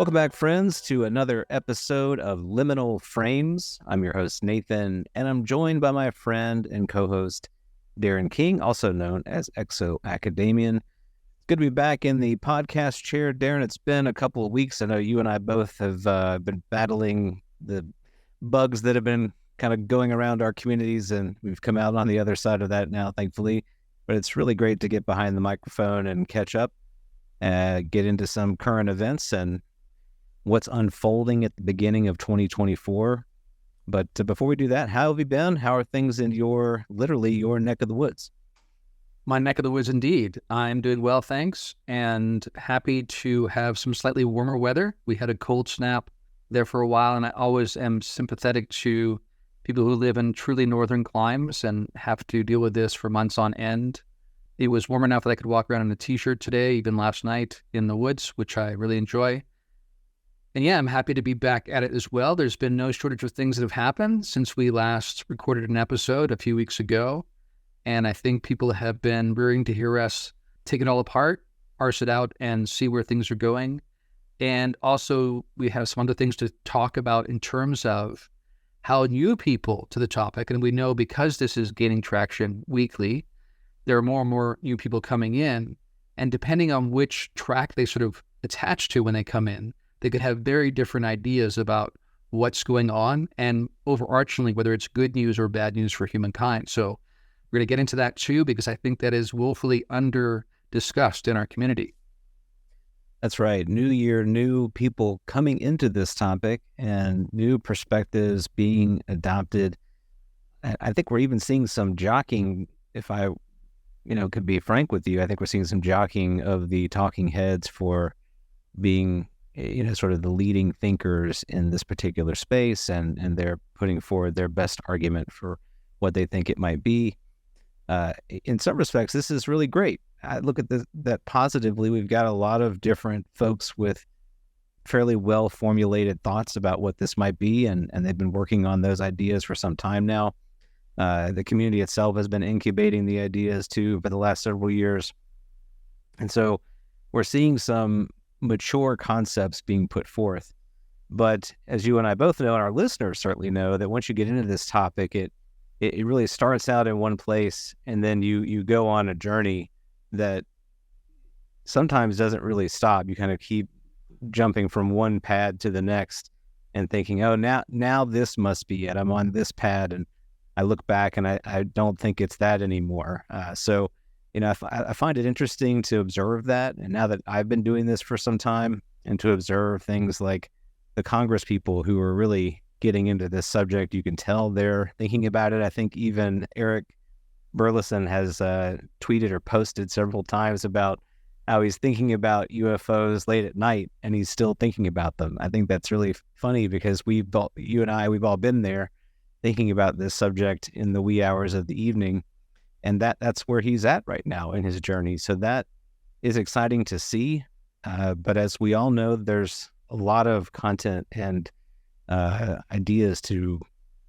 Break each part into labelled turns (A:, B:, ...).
A: Welcome back, friends, to another episode of Liminal Frames. I'm your host, Nathan, and I'm joined by my friend and co-host, Darren King, also known as ExoAcademian. It's good to be back in the podcast chair. Darren, it's been a couple of weeks. I know you and I both have been battling the bugs that have been kind of going around our communities, and we've come out on the other side of that now, thankfully. But it's really great to get behind the microphone and catch up, get into some current events and what's unfolding at the beginning of 2024. But before we do that, how have you been? How are things in literally your neck of the woods?
B: My neck of the woods, indeed. I'm doing well, thanks, and happy to have some slightly warmer weather. We had a cold snap there for a while, and I always am sympathetic to people who live in truly northern climes and have to deal with this for months on end. It was warm enough that I could walk around in a t-shirt today, even last night in the woods, which I really enjoy. And yeah, I'm happy to be back at it as well. There's been no shortage of things that have happened since we last recorded an episode a few weeks ago. And I think people have been rearing to hear us take it all apart, parse it out, and see where things are going. And also, we have some other things to talk about in terms of how new people to the topic, and we know because this is gaining traction weekly, there are more and more new people coming in. And depending on which track they sort of attach to when they come in, they could have very different ideas about what's going on and overarchingly whether it's good news or bad news for humankind. So we're going to get into that too, because I think that is woefully under-discussed in our community.
A: That's right. New year, new people coming into this topic and new perspectives being adopted. I think we're even seeing some jockeying, if I could be frank with you. I think we're seeing some jockeying of the talking heads for being sort of the leading thinkers in this particular space, and they're putting forward their best argument for what they think it might be. In some respects, this is really great. I look at that positively. We've got a lot of different folks with fairly well-formulated thoughts about what this might be, and they've been working on those ideas for some time now. The community itself has been incubating the ideas too for the last several years. And so we're seeing some mature concepts being put forth. But as you and I both know, and our listeners certainly know, that once you get into this topic, it really starts out in one place, and then you go on a journey that sometimes doesn't really stop. You kind of keep jumping from one pad to the next and thinking, oh, now this must be it. I'm on this pad, and I look back and I don't think it's that anymore. So I find it interesting to observe that. And now that I've been doing this for some time, and to observe things like the Congress people who are really getting into this subject, you can tell they're thinking about it. I think even Eric Burleson has tweeted or posted several times about how he's thinking about UFOs late at night, and he's still thinking about them. I think that's really funny because we've all been there thinking about this subject in the wee hours of the evening. And that's where he's at right now in his journey. So that is exciting to see. But as we all know, there's a lot of content and ideas to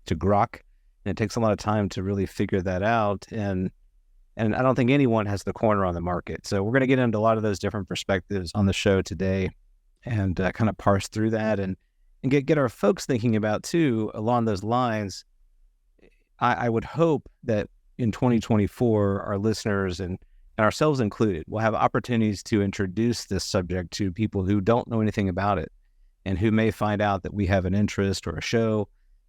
A: grok. And it takes a lot of time to really figure that out. And I don't think anyone has the corner on the market. So we're going to get into a lot of those different perspectives on the show today, and kind of parse through that and get our folks thinking about too, along those lines. I would hope that in 2024, our listeners and ourselves included will have opportunities to introduce this subject to people who don't know anything about it, and who may find out that we have an interest or a show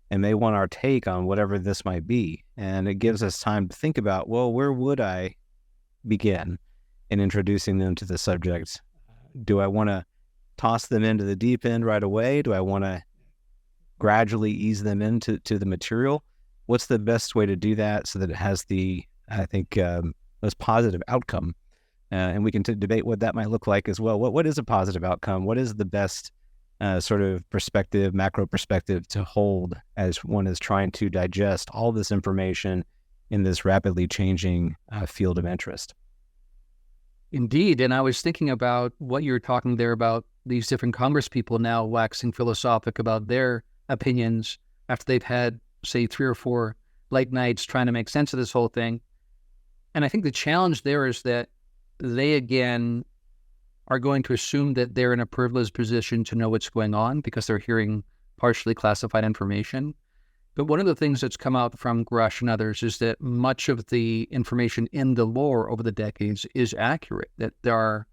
A: and may want our take on whatever this might be. And it gives us time to think about, well, where would I begin in introducing them to the subject? Do I want to toss them into the deep end right away? Do I want to gradually ease them into the material? What's the best way to do that so that it has the, I think, most positive outcome? And we can debate what that might look like as well. What is a positive outcome? What is the best sort of perspective, macro perspective to hold as one is trying to digest all this information in this rapidly changing field of interest?
B: Indeed. And I was thinking about what you were talking there about these different Congress people now waxing philosophic about their opinions after they've had, say, 3 or 4 late nights trying to make sense of this whole thing. And I think the challenge there is that they, again, are going to assume that they're in a privileged position to know what's going on because they're hearing partially classified information. But one of the things that's come out from Grush and others is that much of the information in the lore over the decades is accurate, that there are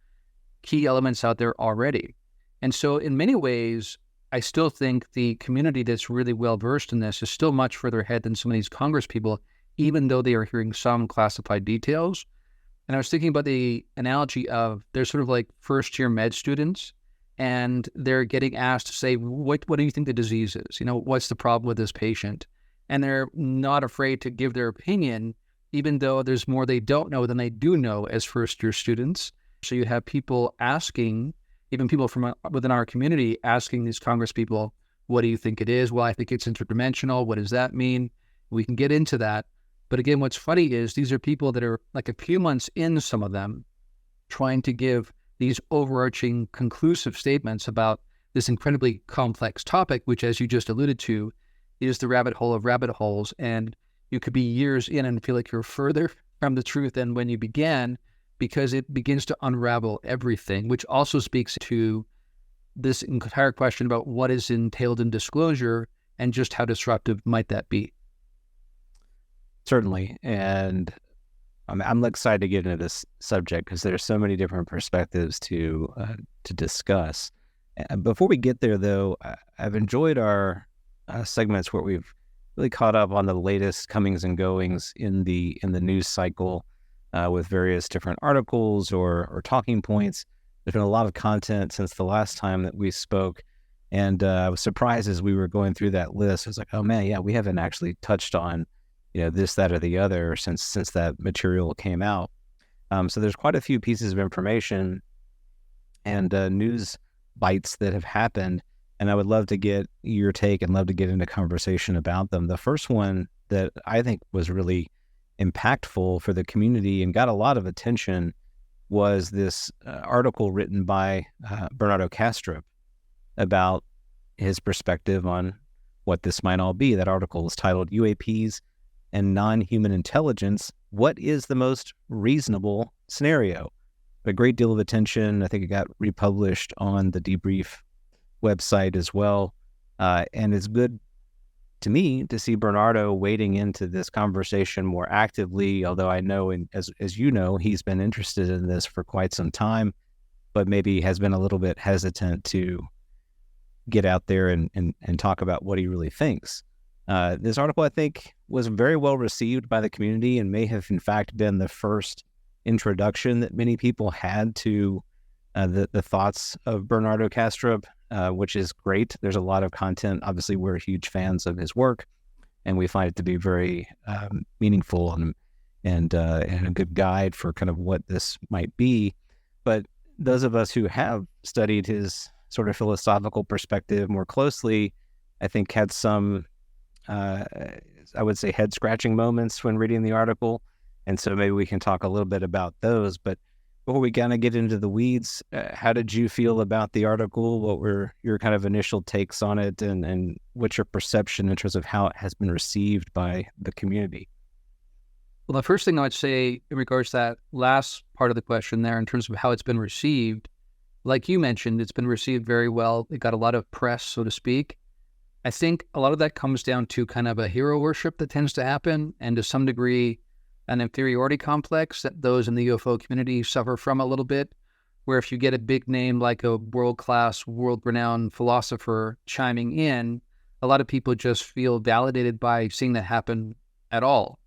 B: key elements out there already. And so in many ways, I still think the community that's really well-versed in this is still much further ahead than some of these Congress people, even though they are hearing some classified details. And I was thinking about the analogy of they're sort of like first-year med students, and they're getting asked to say, what do you think the disease is? You know, what's the problem with this patient? And they're not afraid to give their opinion, even though there's more they don't know than they do know as first-year students. So you have people asking, even people from within our community, asking these Congress people, what do you think it is? Well, I think it's interdimensional. What does that mean? We can get into that. But again, what's funny is these are people that are like a few months in, some of them, trying to give these overarching conclusive statements about this incredibly complex topic, which, as you just alluded to, is the rabbit hole of rabbit holes. And you could be years in and feel like you're further from the truth than when you began, because it begins to unravel everything, which also speaks to this entire question about what is entailed in disclosure and just how disruptive might that be.
A: Certainly. And I'm excited to get into this subject because there's so many different perspectives to discuss. Before we get there, though, I've enjoyed our segments where we've really caught up on the latest comings and goings in the news cycle with various different articles or talking points. There's been a lot of content since the last time that we spoke, and I was surprised as we were going through that list. I was like, oh man, yeah, we haven't actually touched on this, that, or the other since that material came out. So there's quite a few pieces of information and news bites that have happened, and I would love to get your take and love to get into conversation about them. The first one that I think was really impactful for the community and got a lot of attention was this article written by Bernardo Kastrup about his perspective on what this might all be. That article is titled UAPs and Nonhuman Intelligence, What is the Most Reasonable Scenario? A great deal of attention. I think it got republished on the Debrief website as well. And it's good to me to see Bernardo wading into this conversation more actively, although I know, as you know, he's been interested in this for quite some time, but maybe has been a little bit hesitant to get out there and talk about what he really thinks. This article, I think, was very well received by the community and may have, in fact, been the first introduction that many people had to the thoughts of Bernardo Kastrup, which is great. There's a lot of content. Obviously, we're huge fans of his work, and we find it to be very meaningful and a good guide for kind of what this might be. But those of us who have studied his sort of philosophical perspective more closely, I think had some I would say head-scratching moments when reading the article, and so maybe we can talk a little bit about those. But before we kind of get into the weeds, how did you feel about the article? What were your kind of initial takes on it, and what's your perception in terms of how it has been received by the community?
B: Well, the first thing I would say in regards to that last part of the question there, in terms of how it's been received, like you mentioned, it's been received very well. It got a lot of press, so to speak. I think a lot of that comes down to kind of a hero worship that tends to happen, and to some degree, an inferiority complex that those in the UFO community suffer from a little bit, where if you get a big name like a world-class, world-renowned philosopher chiming in, a lot of people just feel validated by seeing that happen at all.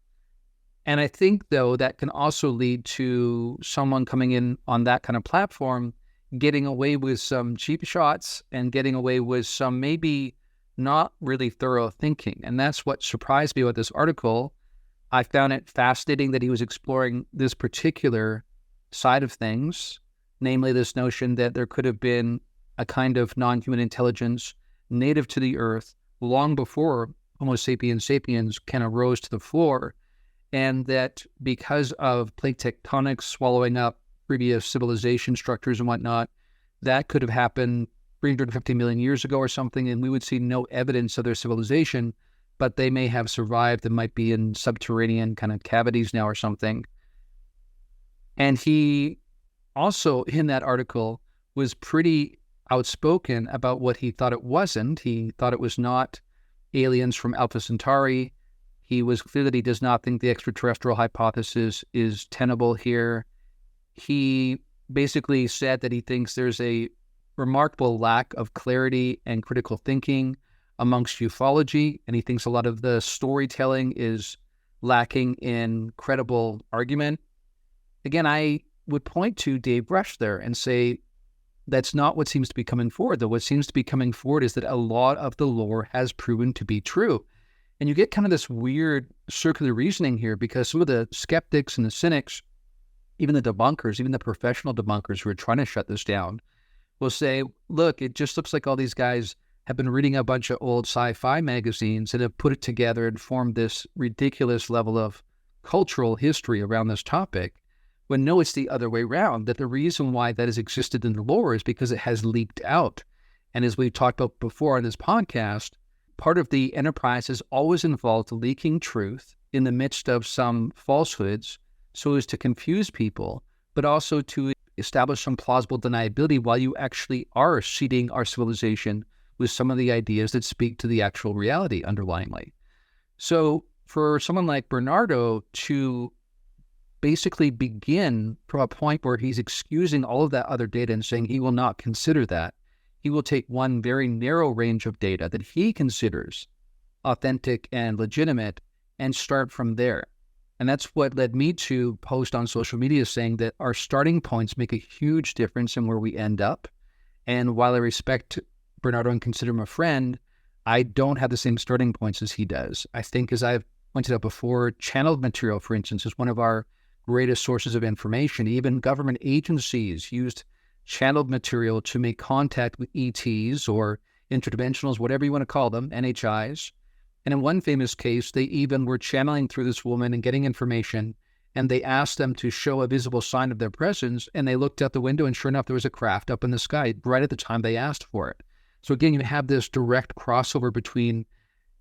B: And I think, though, that can also lead to someone coming in on that kind of platform getting away with some cheap shots and getting away with some maybe not really thorough thinking. And that's what surprised me about this article. I found it fascinating that he was exploring this particular side of things, namely this notion that there could have been a kind of non-human intelligence native to the Earth long before Homo sapiens sapiens kind of rose to the floor, and that because of plate tectonics swallowing up previous civilization structures and whatnot, that could have happened 350 million years ago or something, and we would see no evidence of their civilization, but they may have survived and might be in subterranean kind of cavities now or something. And he also in that article was pretty outspoken about what he thought it wasn't. He thought it was not aliens from Alpha Centauri. He was clear that he does not think the extraterrestrial hypothesis is tenable here. He basically said that he thinks there's a remarkable lack of clarity and critical thinking amongst ufology, and he thinks a lot of the storytelling is lacking in credible argument. Again, I would point to Dave Rush there and say that's not what seems to be coming forward, though. What seems to be coming forward is that a lot of the lore has proven to be true. And you get kind of this weird circular reasoning here, because some of the skeptics and the cynics, even the debunkers, even the professional debunkers who are trying to shut this down, will say, look, it just looks like all these guys have been reading a bunch of old sci-fi magazines and have put it together and formed this ridiculous level of cultural history around this topic. When no, it's the other way around, that the reason why that has existed in the lore is because it has leaked out. And as we've talked about before on this podcast, part of the enterprise has always involved leaking truth in the midst of some falsehoods so as to confuse people, but also to establish some plausible deniability while you actually are seeding our civilization with some of the ideas that speak to the actual reality underlyingly. So for someone like Bernardo to basically begin from a point where he's excusing all of that other data and saying he will not consider that, he will take one very narrow range of data that he considers authentic and legitimate and start from there. And that's what led me to post on social media saying that our starting points make a huge difference in where we end up. And while I respect Bernardo and consider him a friend, I don't have the same starting points as he does. I think, as I've pointed out before, channeled material, for instance, is one of our greatest sources of information. Even government agencies used channeled material to make contact with ETs or interdimensionals, whatever you want to call them, NHIs. And in one famous case, they even were channeling through this woman and getting information, and they asked them to show a visible sign of their presence, and they looked out the window, and sure enough, there was a craft up in the sky right at the time they asked for it. So again, you have this direct crossover between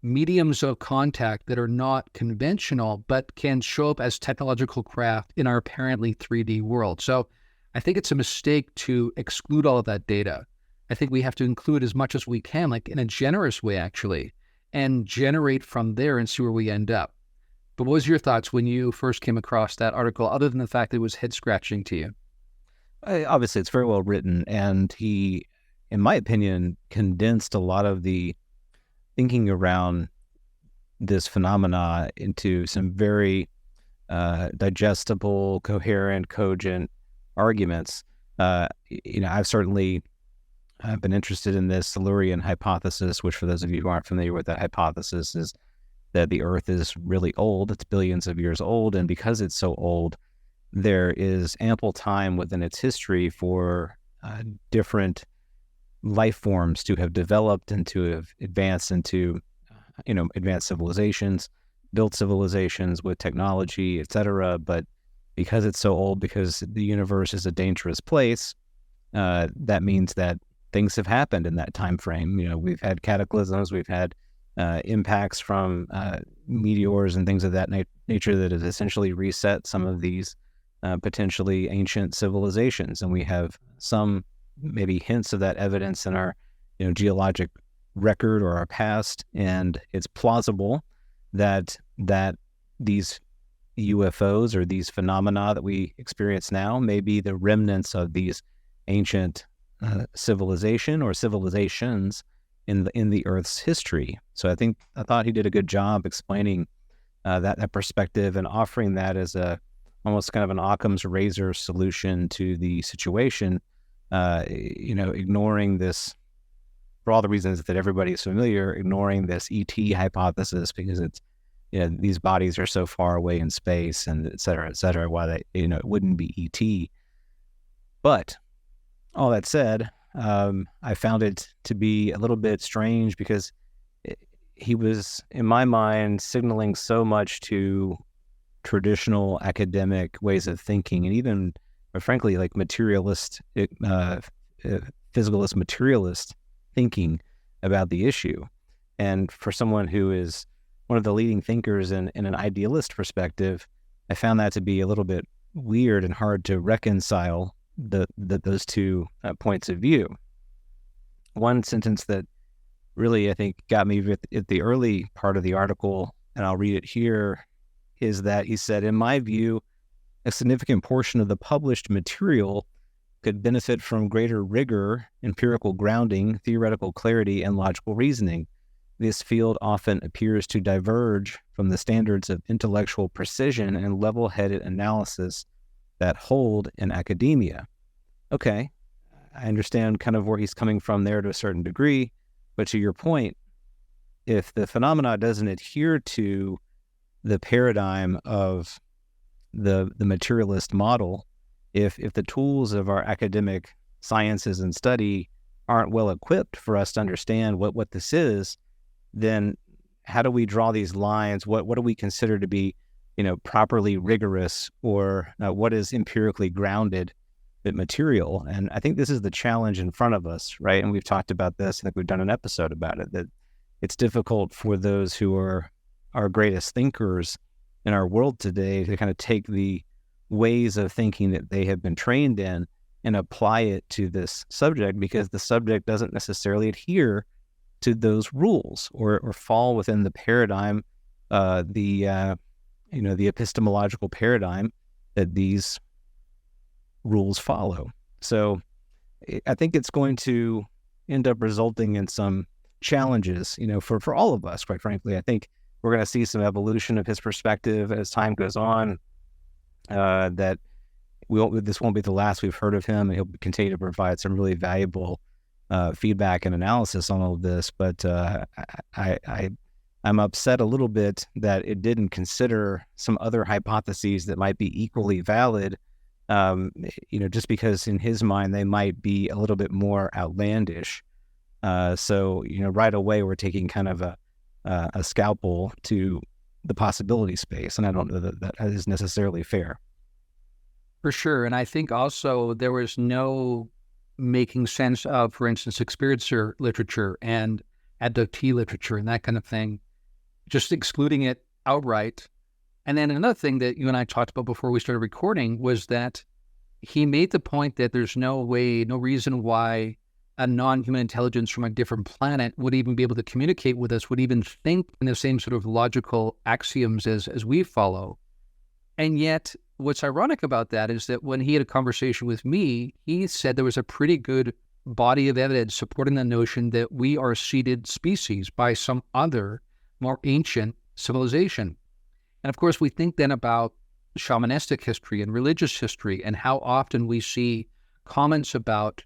B: mediums of contact that are not conventional, but can show up as technological craft in our apparently 3D world. So I think it's a mistake to exclude all of that data. I think we have to include as much as we can, like in a generous way, actually, and generate from there and see where we end up. But what was your thoughts when you first came across that article, other than the fact that it was head-scratching to you?
A: Obviously, it's very well written, and he, in my opinion, condensed a lot of the thinking around this phenomena into some very digestible, coherent, cogent arguments. I've certainly been interested in this Silurian hypothesis, which, for those of you who aren't familiar with that hypothesis, is that the Earth is really old. It's billions of years old, and because it's so old, there is ample time within its history for different life forms to have developed and to have advanced into, advanced civilizations, built civilizations with technology, etc. But because it's so old, because the universe is a dangerous place, that means that things have happened in that time frame. We've had cataclysms, we've had impacts from meteors and things of that nature that has essentially reset some of these potentially ancient civilizations, and we have some maybe hints of that evidence in our geologic record or our past, and it's plausible that these UFOs or these phenomena that we experience now may be the remnants of these ancient civilization or civilizations in the Earth's history. So I thought he did a good job explaining that perspective and offering that as almost kind of an Occam's razor solution to the situation. Ignoring this, for all the reasons that everybody is familiar, ignoring this ET hypothesis because it's, these bodies are so far away in space and et cetera, why they, it wouldn't be ET. But all that said, I found it to be a little bit strange because he was, in my mind, signaling so much to traditional academic ways of thinking, and even, frankly, like physicalist materialist thinking about the issue. And for someone who is one of the leading thinkers in an idealist perspective, I found that to be a little bit weird and hard to reconcile those two points of view. One sentence that really, I think, got me at the early part of the article, and I'll read it here, is that he said, "In my view, a significant portion of the published material could benefit from greater rigor, empirical grounding, theoretical clarity, and logical reasoning. This field often appears to diverge from the standards of intellectual precision and level-headed analysis that hold in academia." Okay, I understand kind of where he's coming from there to a certain degree, but to your point, if the phenomena doesn't adhere to the paradigm of the materialist model, if the tools of our academic sciences and study aren't well equipped for us to understand what this is, then how do we draw these lines? What do we consider to be, properly rigorous, or what is empirically grounded material? And I think this is the challenge in front of us, right? And we've talked about this. I think we've done an episode about it, that it's difficult for those who are our greatest thinkers in our world today to kind of take the ways of thinking that they have been trained in and apply it to this subject, because the subject doesn't necessarily adhere to those rules or fall within the paradigm, the epistemological paradigm that these rules follow. So I think it's going to end up resulting in some challenges, for all of us, quite frankly. I think we're going to see some evolution of his perspective as time goes on, that this won't be the last we've heard of him, and he'll continue to provide some really valuable feedback and analysis on all of this. But I'm upset a little bit that it didn't consider some other hypotheses that might be equally valid, just because in his mind they might be a little bit more outlandish. So right away we're taking kind of a scalpel to the possibility space, and I don't know that is necessarily fair.
B: For sure. And I think also there was no making sense of, for instance, experiencer literature and abductee literature and that kind of thing, just excluding it outright. And then another thing that you and I talked about before we started recording was that he made the point that there's no reason why a non-human intelligence from a different planet would even be able to communicate with us, would even think in the same sort of logical axioms as we follow. And yet, what's ironic about that is that when he had a conversation with me, he said there was a pretty good body of evidence supporting the notion that we are a seeded species by some other, more ancient civilization. And of course, we think then about shamanistic history and religious history and how often we see comments about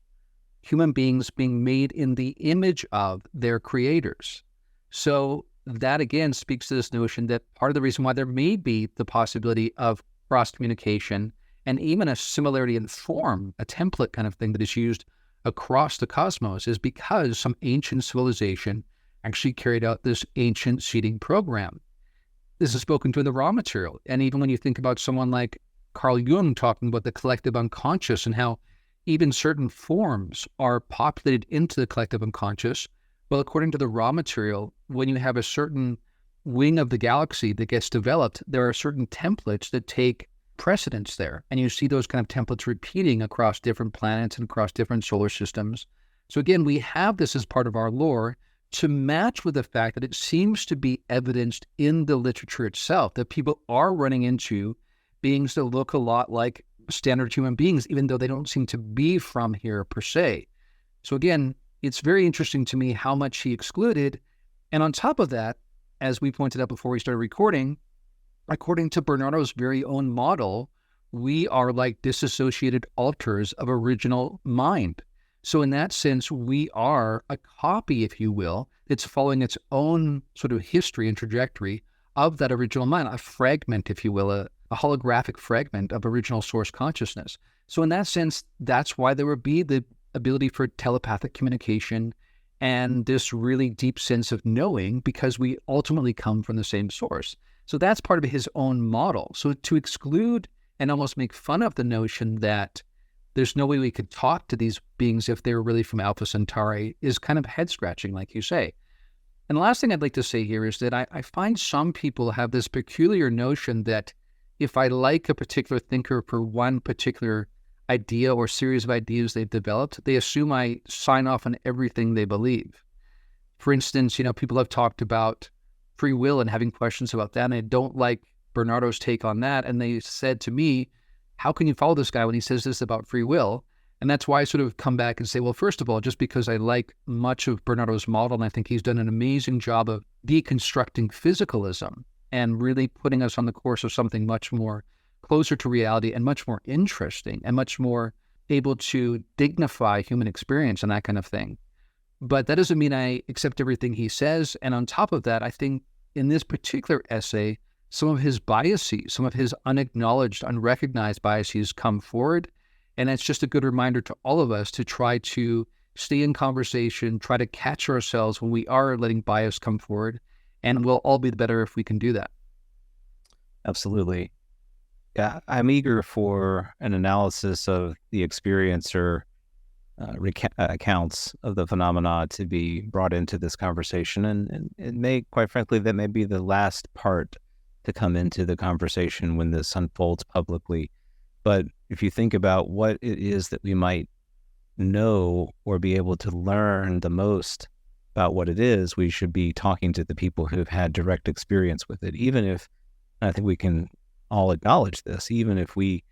B: human beings being made in the image of their creators. So that again speaks to this notion that part of the reason why there may be the possibility of cross-communication and even a similarity in form, a template kind of thing that is used across the cosmos, is because some ancient civilization actually carried out this ancient seeding program. This is spoken to in the raw material. And even when you think about someone like Carl Jung talking about the collective unconscious and how even certain forms are populated into the collective unconscious, well, according to the raw material, when you have a certain wing of the galaxy that gets developed, there are certain templates that take precedence there. And you see those kind of templates repeating across different planets and across different solar systems. So again, we have this as part of our lore to match with the fact that it seems to be evidenced in the literature itself, that people are running into beings that look a lot like standard human beings, even though they don't seem to be from here per se. So again, it's very interesting to me how much he excluded. And on top of that, as we pointed out before we started recording, according to Bernardo's very own model, we are like disassociated alters of original mind. So in that sense, we are a copy, if you will, that's following its own sort of history and trajectory of that original mind, a fragment, if you will, a holographic fragment of original source consciousness. So in that sense, that's why there would be the ability for telepathic communication and this really deep sense of knowing, because we ultimately come from the same source. So that's part of his own model. So to exclude and almost make fun of the notion that there's no way we could talk to these beings if they were really from Alpha Centauri is kind of head-scratching, like you say. And the last thing I'd like to say here is that I find some people have this peculiar notion that if I like a particular thinker for one particular idea or series of ideas they've developed, they assume I sign off on everything they believe. For instance, people have talked about free will and having questions about that, and I don't like Bernardo's take on that. And they said to me, how can you follow this guy when he says this about free will? And that's why I sort of come back and say, well, first of all, just because I like much of Bernardo's model, and I think he's done an amazing job of deconstructing physicalism and really putting us on the course of something much more closer to reality and much more interesting and much more able to dignify human experience and that kind of thing. But that doesn't mean I accept everything he says. And on top of that, I think in this particular essay, some of his biases, some of his unacknowledged, unrecognized biases come forward. And it's just a good reminder to all of us to try to stay in conversation, try to catch ourselves when we are letting bias come forward. And we'll all be better if we can do that.
A: Absolutely. Yeah, I'm eager for an analysis of the experiencer accounts of the phenomena to be brought into this conversation. And it may, quite frankly, that may be the last part to come into the conversation when this unfolds publicly. But if you think about what it is that we might know or be able to learn the most about what it is, we should be talking to the people who've had direct experience with it. Even if, and I think we can all acknowledge this, even if we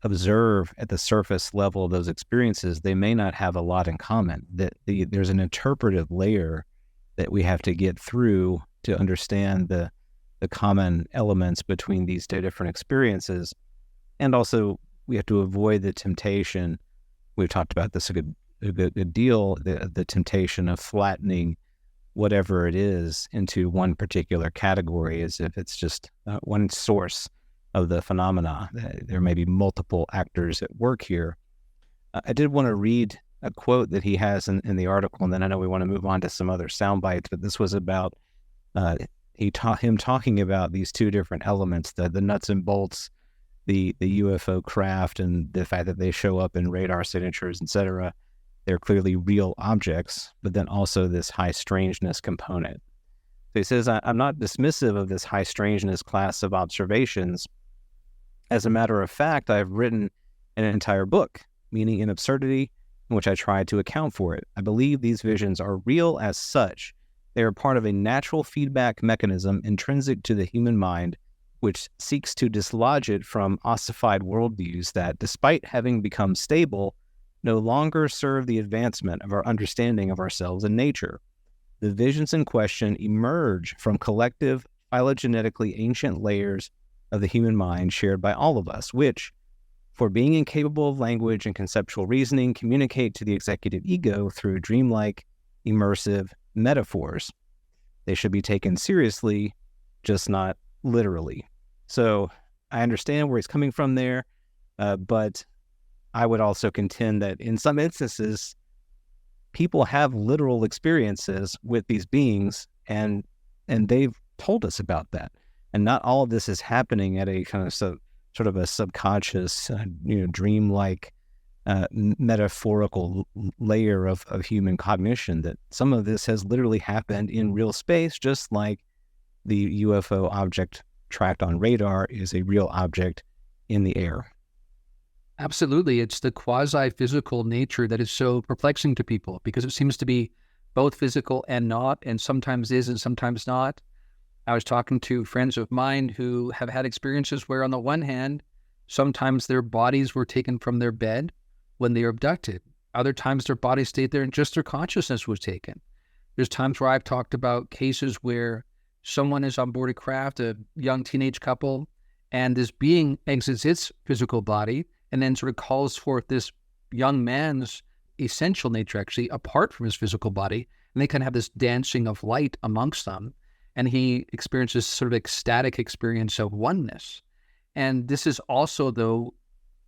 A: observe at the surface level of those experiences, they may not have a lot in common. That there's an interpretive layer that we have to get through to understand the common elements between these two different experiences. And also, we have to avoid the temptation, we've talked about this a good deal, the temptation of flattening whatever it is into one particular category as if it's just one source of the phenomena. There may be multiple actors at work here. I did want to read a quote that he has in the article, and then I know we want to move on to some other sound bites, but this was about him talking about these two different elements, the nuts and bolts, the UFO craft, and the fact that they show up in radar signatures, etc. They're clearly real objects, but then also this high strangeness component. So he says, I'm not dismissive of this high strangeness class of observations. As a matter of fact, I've written an entire book, meaning in absurdity, in which I try to account for it. I believe these visions are real as such. They are part of a natural feedback mechanism intrinsic to the human mind, which seeks to dislodge it from ossified worldviews that, despite having become stable, no longer serve the advancement of our understanding of ourselves and nature. The visions in question emerge from collective, phylogenetically ancient layers of the human mind shared by all of us, which, for being incapable of language and conceptual reasoning, communicate to the executive ego through dreamlike, immersive metaphors. They should be taken seriously, just not literally. So I understand where he's coming from there, but I would also contend that in some instances, people have literal experiences with these beings, and they've told us about that. And not all of this is happening at a kind of sort of a subconscious, dreamlike, metaphorical layer of human cognition. That some of this has literally happened in real space, just like the UFO object tracked on radar is a real object in the air.
B: Absolutely. It's the quasi-physical nature that is so perplexing to people, because it seems to be both physical and not, and sometimes is and sometimes not. I was talking to friends of mine who have had experiences where, on the one hand, sometimes their bodies were taken from their bed when they were abducted. Other times their bodies stayed there and just their consciousness was taken. There's times where I've talked about cases where someone is on board a craft, a young teenage couple, and this being exits its physical body and then sort of calls forth this young man's essential nature, actually, apart from his physical body. And they kind of have this dancing of light amongst them. And he experiences sort of ecstatic experience of oneness. And this is also, though,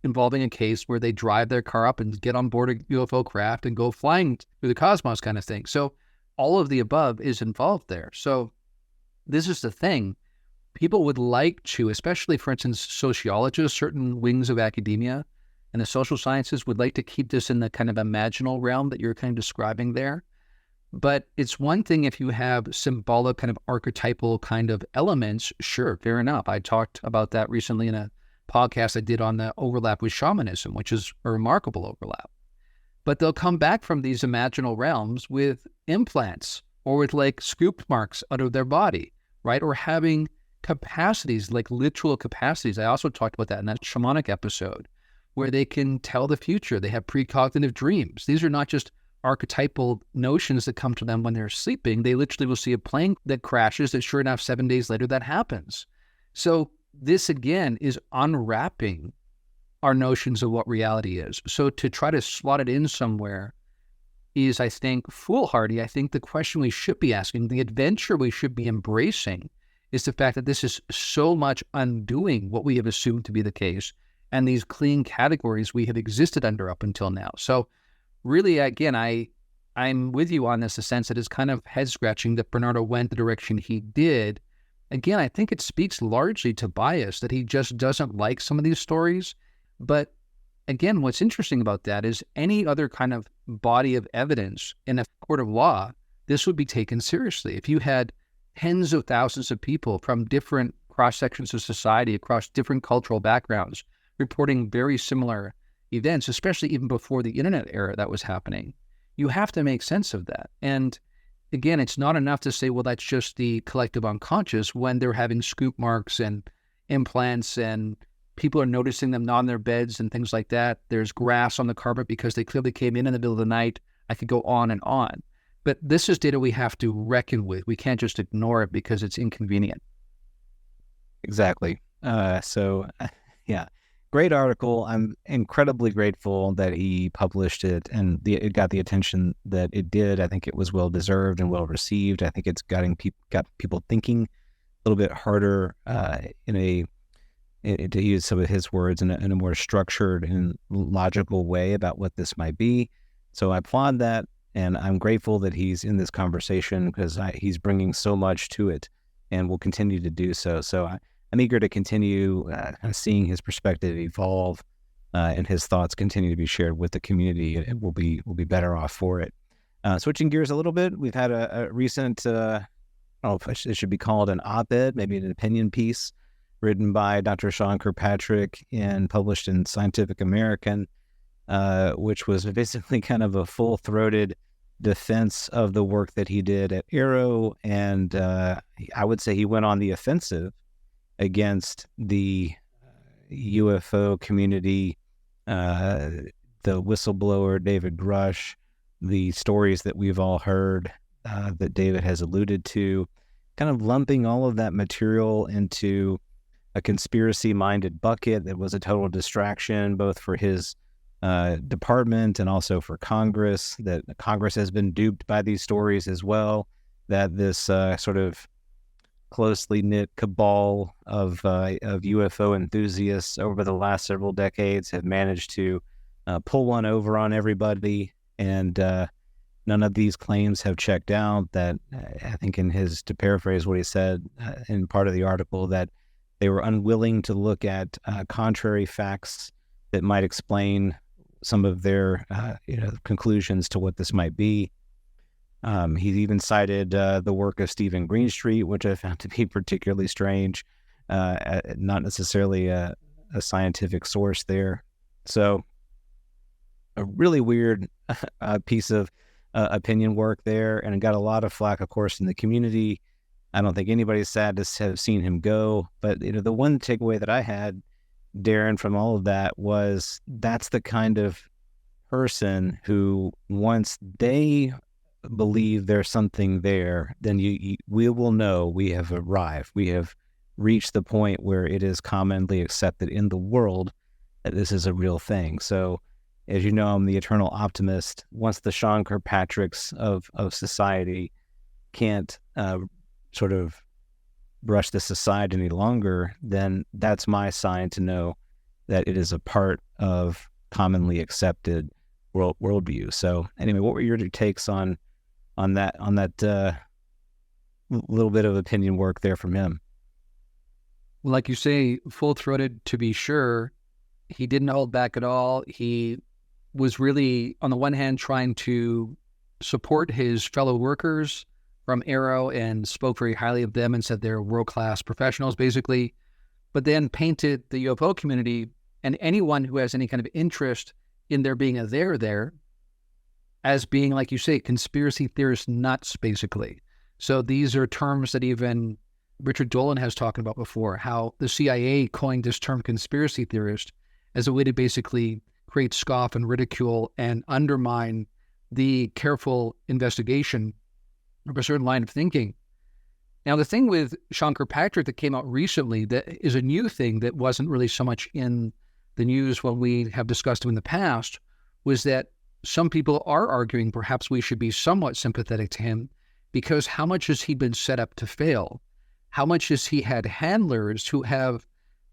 B: involving a case where they drive their car up and get on board a UFO craft and go flying through the cosmos kind of thing. So all of the above is involved there. So this is the thing. People would like to, especially, for instance, sociologists, certain wings of academia and the social sciences would like to keep this in the kind of imaginal realm that you're kind of describing there. But it's one thing if you have symbolic kind of archetypal kind of elements, sure, fair enough. I talked about that recently in a podcast I did on the overlap with shamanism, which is a remarkable overlap. But they'll come back from these imaginal realms with implants or with like scoop marks out of their body, right? Or having capacities, like literal capacities. I also talked about that in that shamanic episode, where they can tell the future. They have precognitive dreams. These are not just archetypal notions that come to them when they're sleeping. They literally will see a plane that crashes, and sure enough, 7 days later, that happens. So this, again, is unwrapping our notions of what reality is. So to try to slot it in somewhere is, I think, foolhardy. I think the question we should be asking, the adventure we should be embracing, is the fact that this is so much undoing what we have assumed to be the case and these clean categories we have existed under up until now. So really, again, I'm with you on this, the sense that it's kind of head-scratching that Bernardo went the direction he did. Again, I think it speaks largely to bias, that he just doesn't like some of these stories. But again, what's interesting about that is any other kind of body of evidence in a court of law, this would be taken seriously. If you had tens of thousands of people from different cross-sections of society across different cultural backgrounds reporting very similar events, especially even before the internet era that was happening, you have to make sense of that. And again, it's not enough to say, well, that's just the collective unconscious, when they're having scoop marks and implants and people are noticing them not on their beds and things like that. There's grass on the carpet because they clearly came in the middle of the night. I could go on and on. But this is data we have to reckon with. We can't just ignore it because it's inconvenient.
A: Exactly. Yeah, great article. I'm incredibly grateful that he published it and it got the attention that it did. I think it was well deserved and well received. I think it's got people thinking a little bit harder to use some of his words in a more structured and logical way about what this might be. So I applaud that. And I'm grateful that he's in this conversation because he's bringing so much to it and will continue to do so. So I'm eager to continue seeing his perspective evolve and his thoughts continue to be shared with the community. And we'll be better off for it. Switching gears a little bit, we've had a recent, I don't know if it should be called an op-ed, maybe an opinion piece written by Dr. Sean Kirkpatrick and published in Scientific American, which was basically kind of a full-throated defense of the work that he did at Arrow. And I would say he went on the offensive against the UFO community, the whistleblower David Grush, the stories that we've all heard that David has alluded to, kind of lumping all of that material into a conspiracy-minded bucket that was a total distraction, both for his department and also for Congress, that Congress has been duped by these stories as well, that this sort of closely knit cabal of UFO enthusiasts over the last several decades have managed to pull one over on everybody, and none of these claims have checked out. That I think to paraphrase what he said in part of the article, that they were unwilling to look at contrary facts that might explain some of their conclusions to what this might be. He even cited the work of Stephen Greenstreet, which I found to be particularly strange, not necessarily a scientific source there. So a really weird piece of opinion work there, and it got a lot of flack, of course, in the community. I don't think anybody's sad to have seen him go, but the one takeaway that I had, Darren, from all of that was that's the kind of person who, once they believe there's something there, then we will know we have arrived. We have reached the point where it is commonly accepted in the world that this is a real thing. So, as you know, I'm the eternal optimist. Once the Sean Kirkpatricks of society can't sort of brush this aside any longer, then that's my sign to know that it is a part of commonly accepted worldview. So anyway, what were your takes on that little bit of opinion work there from him?
B: Well, like you say, full-throated to be sure. He didn't hold back at all. He was really, on the one hand, trying to support his fellow workers from Arrow and spoke very highly of them and said they're world-class professionals, basically. but then painted the UFO community and anyone who has any kind of interest in there being a there as being, like you say, conspiracy theorist nuts, basically. So these are terms that even Richard Dolan has talked about before, how the CIA coined this term conspiracy theorist as a way to basically create scoff and ridicule and undermine the careful investigation of a certain line of thinking. Now, the thing with Sean Kirkpatrick that came out recently that is a new thing that wasn't really so much in the news when we have discussed him in the past was that some people are arguing perhaps we should be somewhat sympathetic to him because how much has he been set up to fail? How much has he had handlers who have,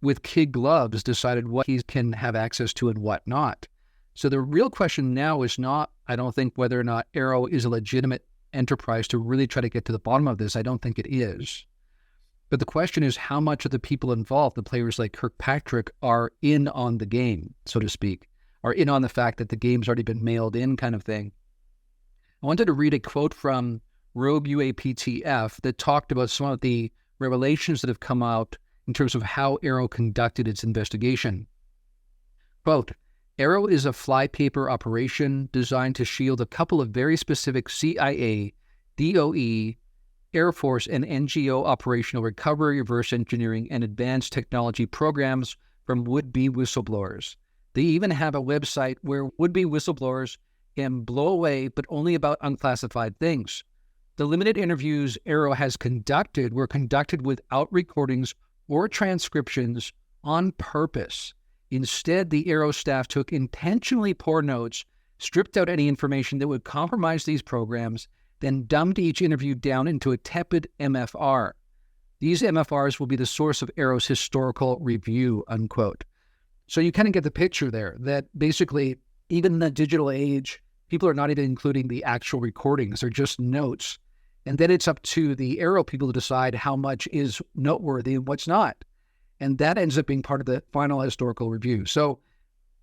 B: with kid gloves, decided what he can have access to and what not? So the real question now is not, I don't think, whether or not Arrow is a legitimate enterprise to really try to get to the bottom of this. I don't think it is. But the question is how much of the people involved, the players like Kirkpatrick, are in on the game, so to speak, are in on the fact that the game's already been mailed in kind of thing. I wanted to read a quote from Rogue UAPTF that talked about some of the revelations that have come out in terms of how Arrow conducted its investigation. Quote, Arrow is a flypaper operation designed to shield a couple of very specific CIA, DOE, Air Force, and NGO operational recovery, reverse engineering, and advanced technology programs from would-be whistleblowers. They even have a website where would-be whistleblowers can blow away, but only about unclassified things. The limited interviews Arrow has conducted were conducted without recordings or transcriptions on purpose. Instead, the Arrow staff took intentionally poor notes, stripped out any information that would compromise these programs, then dumbed each interview down into a tepid MFR. These MFRs will be the source of Arrow's historical review, unquote. So you kind of get the picture there that basically, even in the digital age, people are not even including the actual recordings. They're just notes. And then it's up to the Arrow people to decide how much is noteworthy and what's not. And that ends up being part of the final historical review. So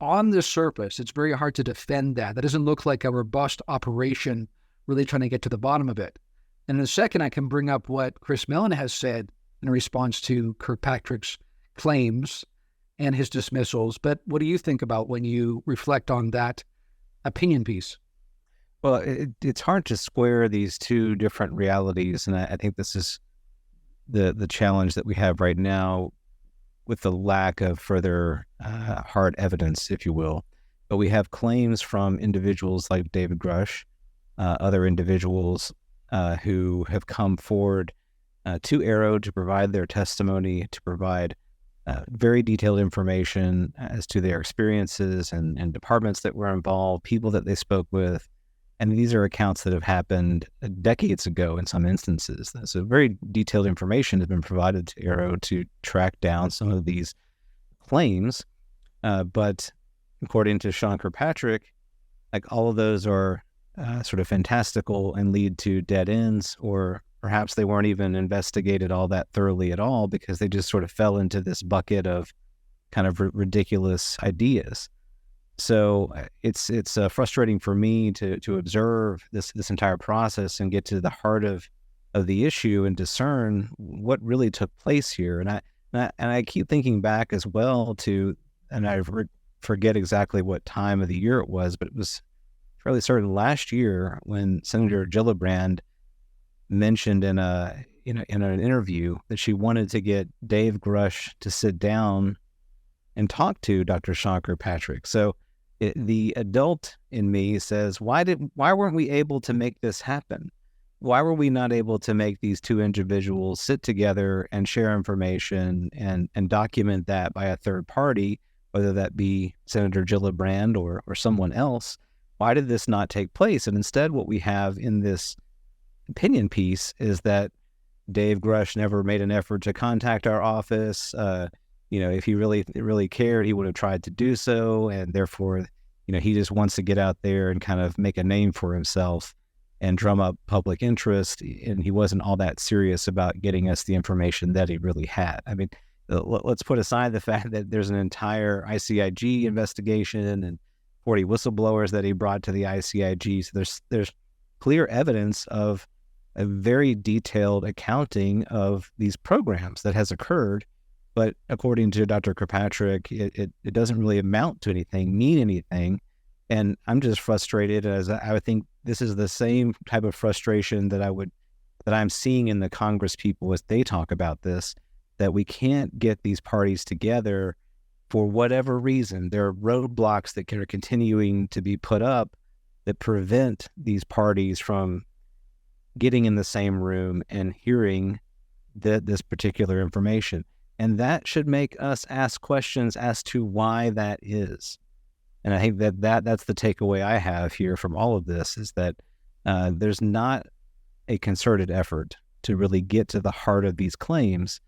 B: on the surface, it's very hard to defend that. That doesn't look like a robust operation really trying to get to the bottom of it. And in a second, I can bring up what Chris Mellon has said in response to Kirkpatrick's claims and his dismissals. But what do you think about when you reflect on that opinion piece?
A: Well, it's hard to square these two different realities. And I think this is the challenge that we have right now with the lack of further hard evidence, if you will. But we have claims from individuals like David Grush, other individuals who have come forward to Arrow to provide their testimony, to provide very detailed information as to their experiences and departments that were involved, people that they spoke with. And these are accounts that have happened decades ago in some instances. So very detailed information has been provided to Arrow to track down some of these claims. But according to Sean Kirkpatrick, like all of those are sort of fantastical and lead to dead ends, or perhaps they weren't even investigated all that thoroughly at all because they just sort of fell into this bucket of kind of ridiculous ideas. So it's frustrating for me to observe this entire process and get to the heart of the issue and discern what really took place here. And I keep thinking back as well to, and I forget exactly what time of the year it was, but it was fairly certain last year when Senator Gillibrand mentioned in an interview that she wanted to get Dave Grush to sit down and talk to Dr. Sean Kirkpatrick. So the adult in me says, why weren't we able to make this happen? Why were we not able to make these two individuals sit together and share information and document that by a third party, whether that be Senator Gillibrand or someone else? Why did this not take place? And instead, what we have in this opinion piece is that Dave Grush never made an effort to contact our office. If he really cared, he would have tried to do so. And therefore, he just wants to get out there and kind of make a name for himself and drum up public interest. And he wasn't all that serious about getting us the information that he really had. I mean, let's put aside the fact that there's an entire ICIG investigation and 40 whistleblowers that he brought to the ICIG. So there's clear evidence of a very detailed accounting of these programs that has occurred. But according to Dr. Kirkpatrick, it doesn't really amount to anything, mean anything. And I'm just frustrated, as I would think this is the same type of frustration that I'm seeing in the Congress people as they talk about this, that we can't get these parties together for whatever reason. There are roadblocks that are continuing to be put up that prevent these parties from getting in the same room and hearing this particular information. And that should make us ask questions as to why that is. And I think that's the takeaway I have here from all of this, is that there's not a concerted effort to really get to the heart of these claims.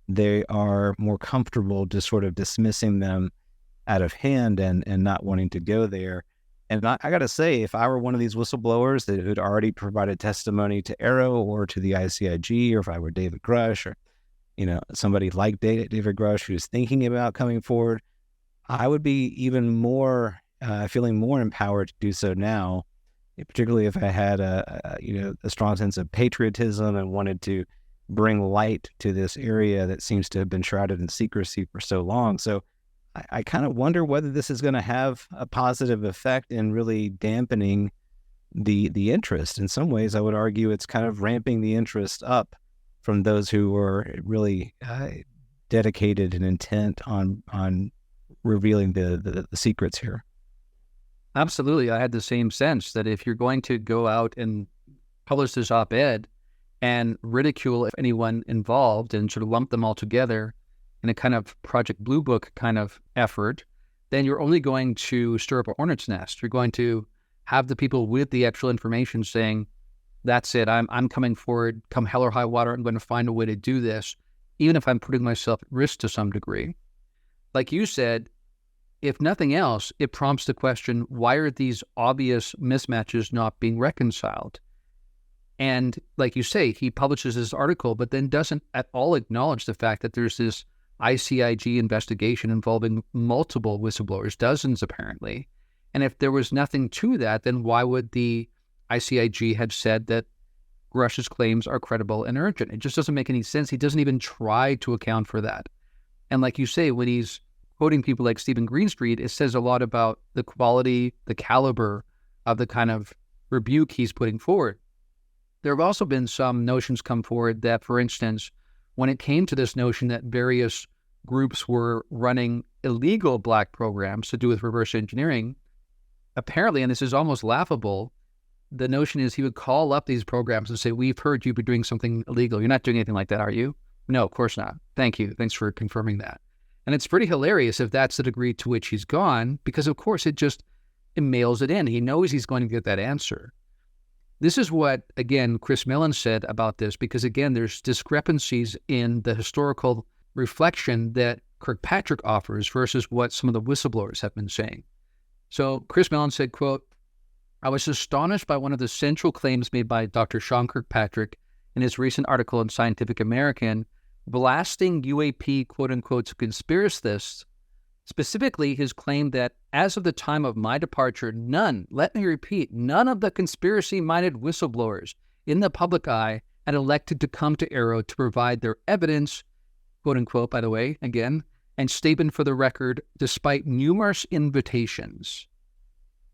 A: They are more comfortable just sort of dismissing them out of hand and not wanting to go there. And I got to say, if I were one of these whistleblowers that had already provided testimony to Arrow or to the ICIG, or if I were David Grush, or somebody like David Grush who's thinking about coming forward, I would be even more feeling more empowered to do so now, particularly if I had a strong sense of patriotism and wanted to bring light to this area that seems to have been shrouded in secrecy for so long. So I kind of wonder whether this is going to have a positive effect in really dampening the interest. In some ways, I would argue it's kind of ramping the interest up from those who are really dedicated and intent on revealing the secrets here.
B: Absolutely. I had the same sense that if you're going to go out and publish this op-ed and ridicule anyone involved and sort of lump them all together in a kind of Project Blue Book kind of effort, then you're only going to stir up a hornet's nest. You're going to have the people with the actual information saying, that's it, I'm coming forward, come hell or high water, I'm going to find a way to do this, even if I'm putting myself at risk to some degree. Like you said, if nothing else, it prompts the question, why are these obvious mismatches not being reconciled? And like you say, he publishes this article, but then doesn't at all acknowledge the fact that there's this ICIG investigation involving multiple whistleblowers, dozens apparently. And if there was nothing to that, then why would the ICIG have said that Grush's claims are credible and urgent? It just doesn't make any sense. He doesn't even try to account for that. And like you say, when he's quoting people like Stephen Greenstreet, it says a lot about the quality, the caliber of the kind of rebuke he's putting forward. There have also been some notions come forward that, for instance, when it came to this notion that various groups were running illegal black programs to do with reverse engineering, apparently, and this is almost laughable, the notion is he would call up these programs and say, we've heard you've been doing something illegal. You're not doing anything like that, are you? No, of course not. Thank you. Thanks for confirming that. And it's pretty hilarious if that's the degree to which he's gone, because of course it mails it in. He knows he's going to get that answer. This is what, again, Chris Mellon said about this, because again, there's discrepancies in the historical reflection that Kirkpatrick offers versus what some of the whistleblowers have been saying. So Chris Mellon said, quote, I was astonished by one of the central claims made by Dr. Sean Kirkpatrick in his recent article in Scientific American, blasting UAP, quote-unquote, conspiracists, specifically his claim that as of the time of my departure, none of the conspiracy-minded whistleblowers in the public eye had elected to come to Arrow to provide their evidence, quote-unquote, by the way, again, and statement for the record, despite numerous invitations.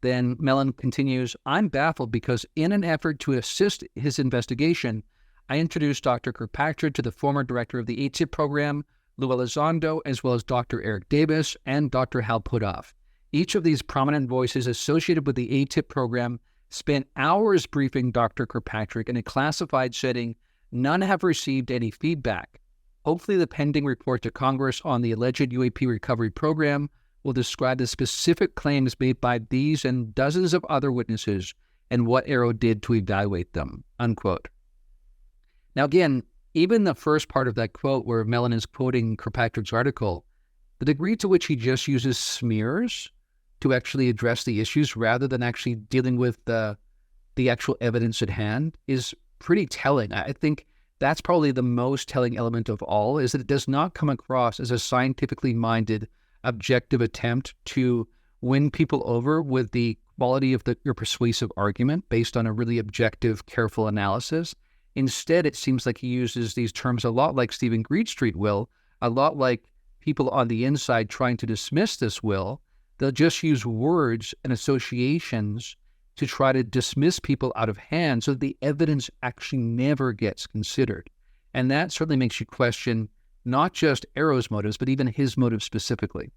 B: Then Mellon continues, I'm baffled because in an effort to assist his investigation, I introduced Dr. Kirkpatrick to the former director of the ATIP program, Lou Elizondo, as well as Dr. Eric Davis and Dr. Hal Puthoff. Each of these prominent voices associated with the ATIP program spent hours briefing Dr. Kirkpatrick in a classified setting. None have received any feedback. Hopefully the pending report to Congress on the alleged UAP recovery program will describe the specific claims made by these and dozens of other witnesses and what Arrow did to evaluate them, unquote. Now again, even the first part of that quote where Mellon is quoting Kirkpatrick's article, the degree to which he just uses smears to actually address the issues rather than actually dealing with the actual evidence at hand is pretty telling. I think that's probably the most telling element of all, is that it does not come across as a scientifically minded, objective attempt to win people over with the quality of your persuasive argument based on a really objective, careful analysis. Instead, it seems like he uses these terms a lot like Stephen Greenstreet will, a lot like people on the inside trying to dismiss this will, they'll just use words and associations to try to dismiss people out of hand so that the evidence actually never gets considered. And that certainly makes you question not just Arrow's motives, but even his motives specifically.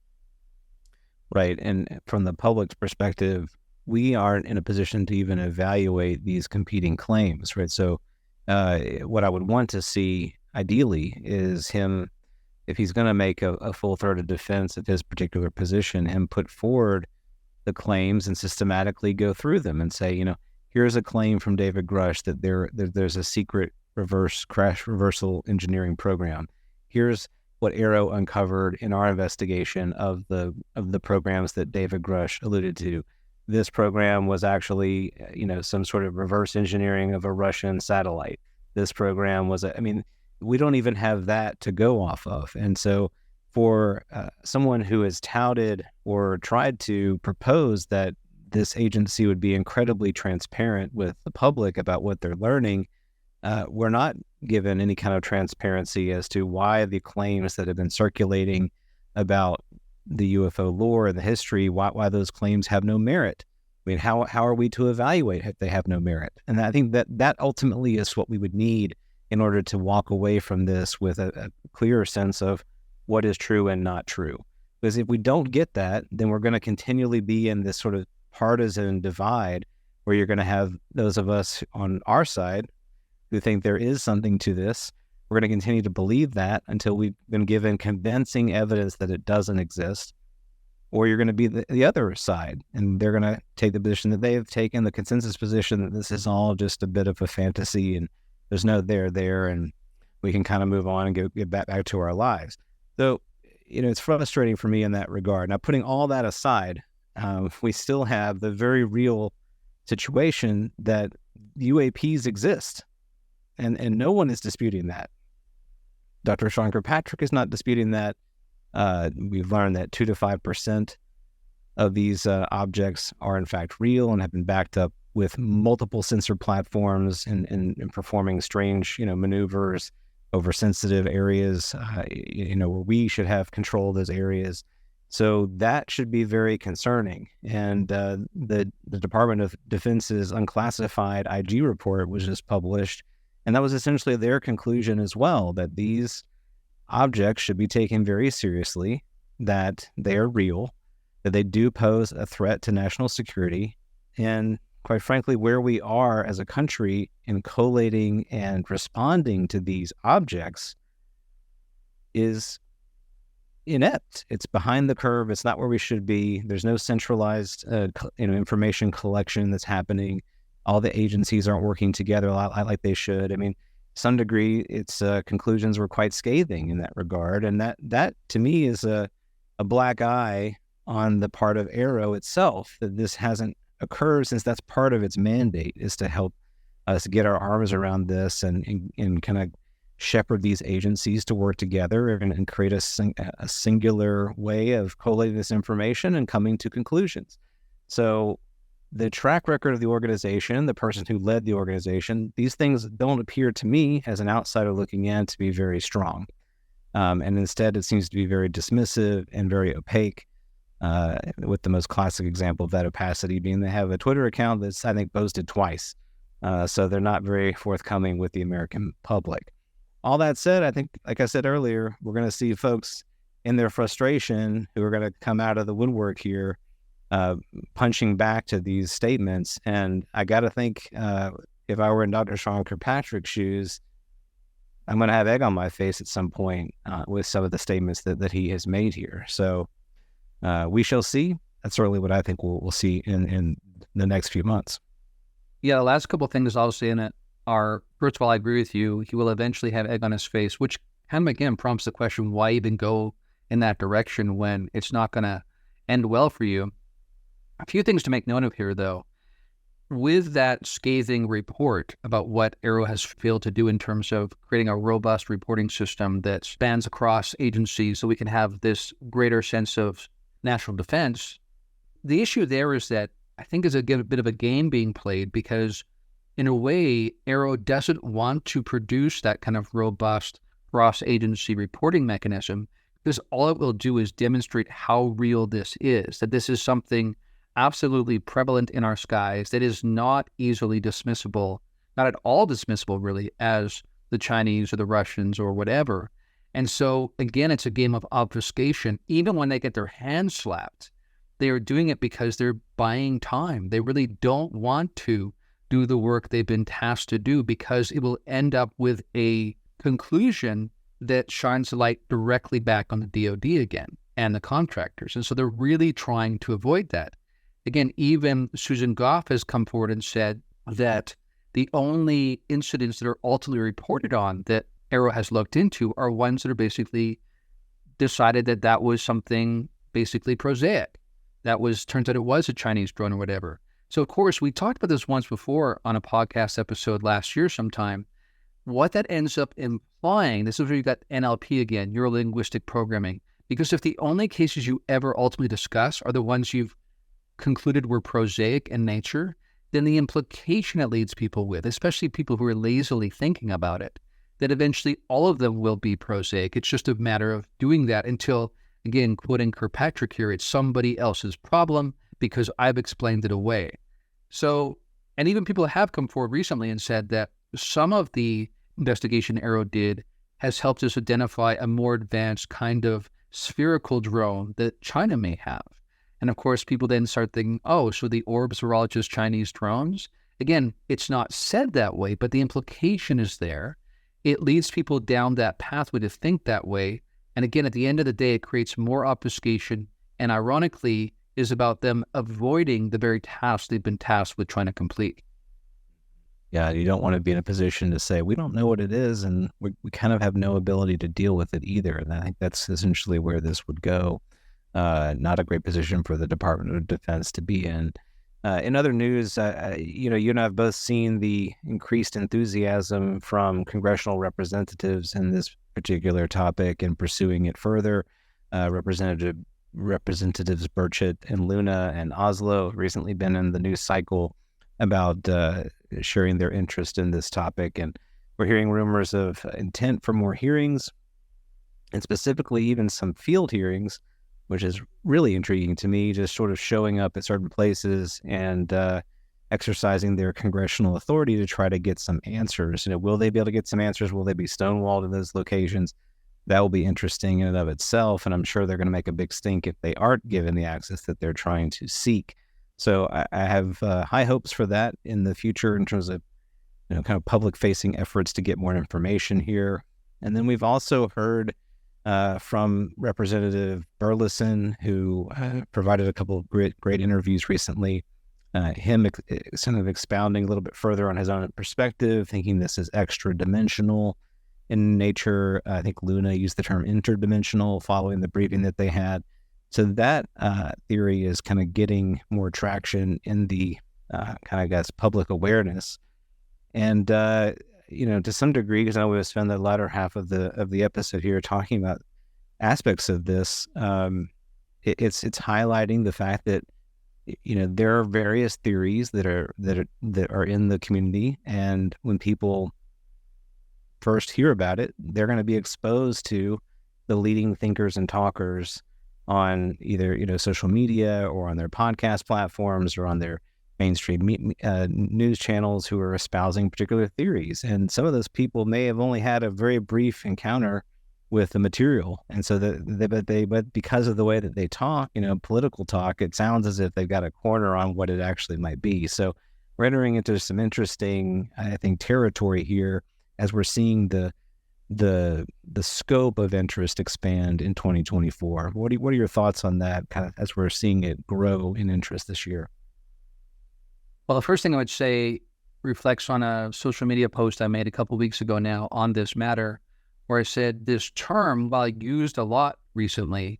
A: Right. And from the public's perspective, we aren't in a position to even evaluate these competing claims, right? So what I would want to see ideally is him, if he's going to make a full-throated defense of his particular position, him put forward the claims and systematically go through them and say, here's a claim from David Grush that there's a secret crash reversal engineering program. Here's what Arrow uncovered in our investigation of the programs that David Grush alluded to. This program was actually, some sort of reverse engineering of a Russian satellite. This program was, we don't even have that to go off of. And so for someone who has touted or tried to propose that this agency would be incredibly transparent with the public about what they're learning, we're not given any kind of transparency as to why the claims that have been circulating about the UFO lore and the history, why those claims have no merit. I mean, how are we to evaluate if they have no merit? And I think that ultimately is what we would need in order to walk away from this with a clearer sense of what is true and not true. Because if we don't get that, then we're going to continually be in this sort of partisan divide where you're going to have those of us on our side who think there is something to this. We're going to continue to believe that until we've been given convincing evidence that it doesn't exist. Or you're going to be the other side, and they're going to take the position that they have taken, the consensus position that this is all just a bit of a fantasy and there's no there, and we can kind of move on and get back to our lives. So, it's frustrating for me in that regard. Now, putting all that aside, we still have the very real situation that UAPs exist, and no one is disputing that. Dr. Sean Kirkpatrick is not disputing that. We've learned that 2 to 5% of these objects are in fact real and have been backed up with multiple sensor platforms and performing strange, maneuvers over sensitive areas, where we should have control of those areas. So that should be very concerning. And the Department of Defense's unclassified IG report was just published, and that was essentially their conclusion as well, that these objects should be taken very seriously, that they are real, that they do pose a threat to national security, and quite frankly, where we are as a country in collating and responding to these objects is inept. It's behind the curve. It's not where we should be. There's no centralized information collection that's happening. All the agencies aren't working together like they should. To some degree, its conclusions were quite scathing in that regard. And that to me is a black eye on the part of Arrow itself, that this hasn't occurred, since that's part of its mandate, is to help us get our arms around this and kind of shepherd these agencies to work together and create a singular way of collating this information and coming to conclusions. So the track record of the organization, the person who led the organization, these things don't appear to me as an outsider looking in to be very strong. And instead, it seems to be very dismissive and very opaque, with the most classic example of that opacity being they have a Twitter account that's, I think, posted twice. So they're not very forthcoming with the American public. All that said, I think, like I said earlier, we're going to see folks in their frustration who are going to come out of the woodwork here, punching back to these statements. And I got to think, if I were in Dr. Sean Kirkpatrick's shoes, I'm going to have egg on my face at some point with some of the statements that he has made here. So we shall see. That's certainly what I think we'll see in the next few months.
B: Yeah, the last couple of things I'll say in it are, first of all, I agree with you. He will eventually have egg on his face, which kind of, again, prompts the question, why even go in that direction when it's not going to end well for you? A few things to make note of here, though. With that scathing report about what Arrow has failed to do in terms of creating a robust reporting system that spans across agencies so we can have this greater sense of national defense, the issue there is that I think is a bit of a game being played, because in a way, Arrow doesn't want to produce that kind of robust cross-agency reporting mechanism because all it will do is demonstrate how real this is, that this is something absolutely prevalent in our skies that is not easily dismissible, not at all dismissible really, as the Chinese or the Russians or whatever. And so, again, it's a game of obfuscation. Even when they get their hands slapped, they are doing it because they're buying time. They really don't want to do the work they've been tasked to do, because it will end up with a conclusion that shines the light directly back on the DoD again and the contractors. And so they're really trying to avoid that. Again, even Susan Goff has come forward and said that the only incidents that are ultimately reported on that Arrow has looked into are ones that are basically decided that that was something basically prosaic. Turns out it was a Chinese drone or whatever. So, of course, we talked about this once before on a podcast episode last year sometime. What that ends up implying, this is where you got NLP again, neuro-linguistic programming, because if the only cases you ever ultimately discuss are the ones you've concluded were prosaic in nature, then the implication it leads people with, especially people who are lazily thinking about it, that eventually all of them will be prosaic. It's just a matter of doing that until, again, quoting Kirkpatrick here, it's somebody else's problem because I've explained it away. So, and even people have come forward recently and said that some of the investigation Arrow did has helped us identify a more advanced kind of spherical drone that China may have. And of course, people then start thinking, oh, so the orbs were all just Chinese drones? Again, it's not said that way, but the implication is there. It leads people down that pathway to think that way. And again, at the end of the day, it creates more obfuscation, and ironically is about them avoiding the very task they've been tasked with trying to complete.
A: Yeah, you don't want to be in a position to say, we don't know what it is, and we kind of have no ability to deal with it either. And I think that's essentially where this would go. Not a great position for the Department of Defense to be in. In other news, you and I have both seen the increased enthusiasm from congressional representatives in this particular topic and pursuing it further. Representatives Burchett and Luna and Oslo have recently been in the news cycle about sharing their interest in this topic. And we're hearing rumors of intent for more hearings, and specifically even some field hearings, which is really intriguing to me, just sort of showing up at certain places and exercising their congressional authority to try to get some answers. Will they be able to get some answers? Will they be stonewalled in those locations? That will be interesting in and of itself, and I'm sure they're going to make a big stink if they aren't given the access that they're trying to seek. So I have high hopes for that in the future in terms of kind of public-facing efforts to get more information here. And then we've also heard from Representative Burleson, who provided a couple of great interviews recently, him kind of expounding a little bit further on his own perspective, thinking this is extra-dimensional in nature. I think Luna used the term interdimensional following the briefing that they had. So that theory is kind of getting more traction in the public awareness. And to some degree, because I know we'll spend the latter half of the episode here talking about aspects of this, it's highlighting the fact that there are various theories that are in the community, and when people first hear about it, they're going to be exposed to the leading thinkers and talkers on either social media or on their podcast platforms or on their mainstream news channels who are espousing particular theories. And some of those people may have only had a very brief encounter with the material, and so but because of the way that they talk, political talk, it sounds as if they've got a corner on what it actually might be. So we're entering into some interesting, I think, territory here as we're seeing the scope of interest expand in 2024. What are your thoughts on that, kind of as we're seeing it grow in interest this year?
B: Well, the first thing I would say reflects on a social media post I made a couple of weeks ago now on this matter, where I said this term, while used a lot recently,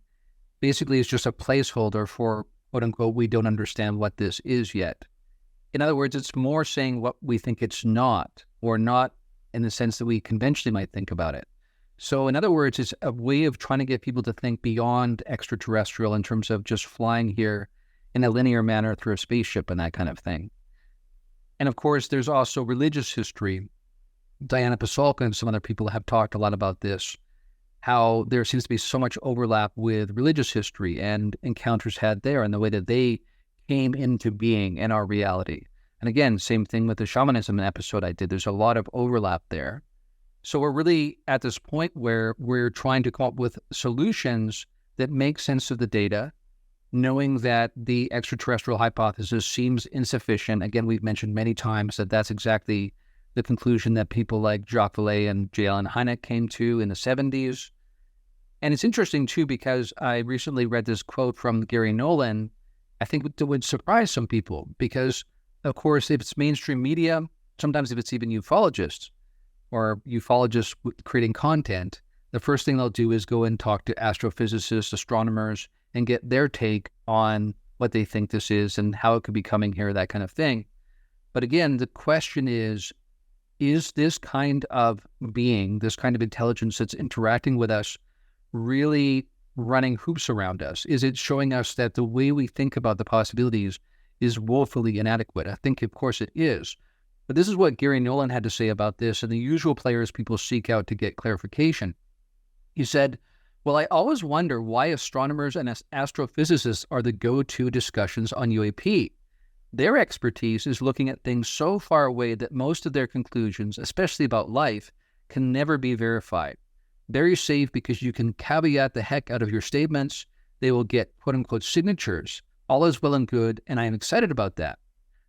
B: basically is just a placeholder for, quote unquote, we don't understand what this is yet. In other words, it's more saying what we think it's not, or not in the sense that we conventionally might think about it. So in other words, it's a way of trying to get people to think beyond extraterrestrial in terms of just flying here in a linear manner through a spaceship and that kind of thing. And of course, there's also religious history. Diana Pasulka and some other people have talked a lot about this. how there seems to be so much overlap with religious history and encounters had there and the way that they came into being in our reality. And again, same thing with the shamanism episode I did. There's a lot of overlap there. So we're really at this point where we're trying to come up with solutions that make sense of the data, knowing that the extraterrestrial hypothesis seems insufficient. Again, we've mentioned many times that that's exactly the conclusion that people like Jacques Vallée and J. Allen Hynek came to in the 70s. And it's interesting, too, because I recently read this quote from Gary Nolan. I think it would surprise some people because, of course, if it's mainstream media, sometimes if it's even ufologists or ufologists creating content, the first thing they'll do is go and talk to astrophysicists, astronomers, and get their take on what they think this is and how it could be coming here, that kind of thing. But again, the question is this kind of being, this kind of intelligence that's interacting with us, really running hoops around us? Is it showing us that the way we think about the possibilities is woefully inadequate? I think, of course, it is. But this is what Gary Nolan had to say about this, and the usual players people seek out to get clarification. He said, well, I always wonder why astronomers and astrophysicists are the go-to discussions on UAP. Their expertise is looking at things so far away that most of their conclusions, especially about life, can never be verified. Very safe because you can caveat the heck out of your statements. They will get quote-unquote signatures. All is well and good, and I am excited about that.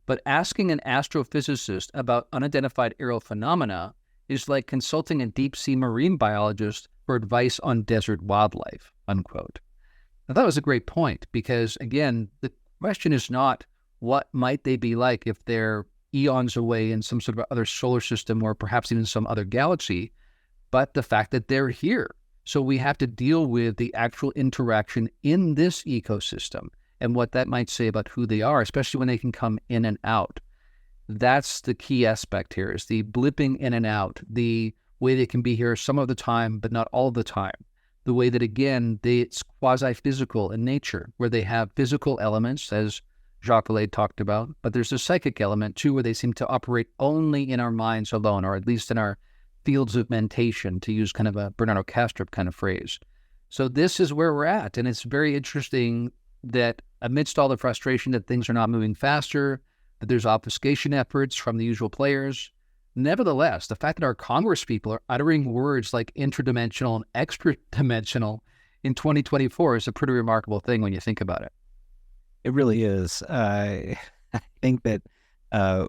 B: But asking an astrophysicist about unidentified aerial phenomena is like consulting a deep-sea marine biologist for advice on desert wildlife, unquote. Now, that was a great point because, again, the question is not what might they be like if they're eons away in some sort of other solar system or perhaps even some other galaxy, but the fact that they're here. So we have to deal with the actual interaction in this ecosystem and what that might say about who they are, especially when they can come in and out. That's the key aspect here, is the blipping in and out, the way they can be here some of the time, but not all the time. The way that, again, it's quasi-physical in nature, where they have physical elements, as Jacques Vallée talked about, but there's a psychic element, too, where they seem to operate only in our minds alone, or at least in our fields of mentation, to use kind of a Bernardo Kastrup kind of phrase. So this is where we're at, and it's very interesting that amidst all the frustration that things are not moving faster, that there's obfuscation efforts from the usual players, nevertheless, the fact that our Congress people are uttering words like interdimensional and extra-dimensional in 2024 is a pretty remarkable thing when you think about it.
A: It really is. I think that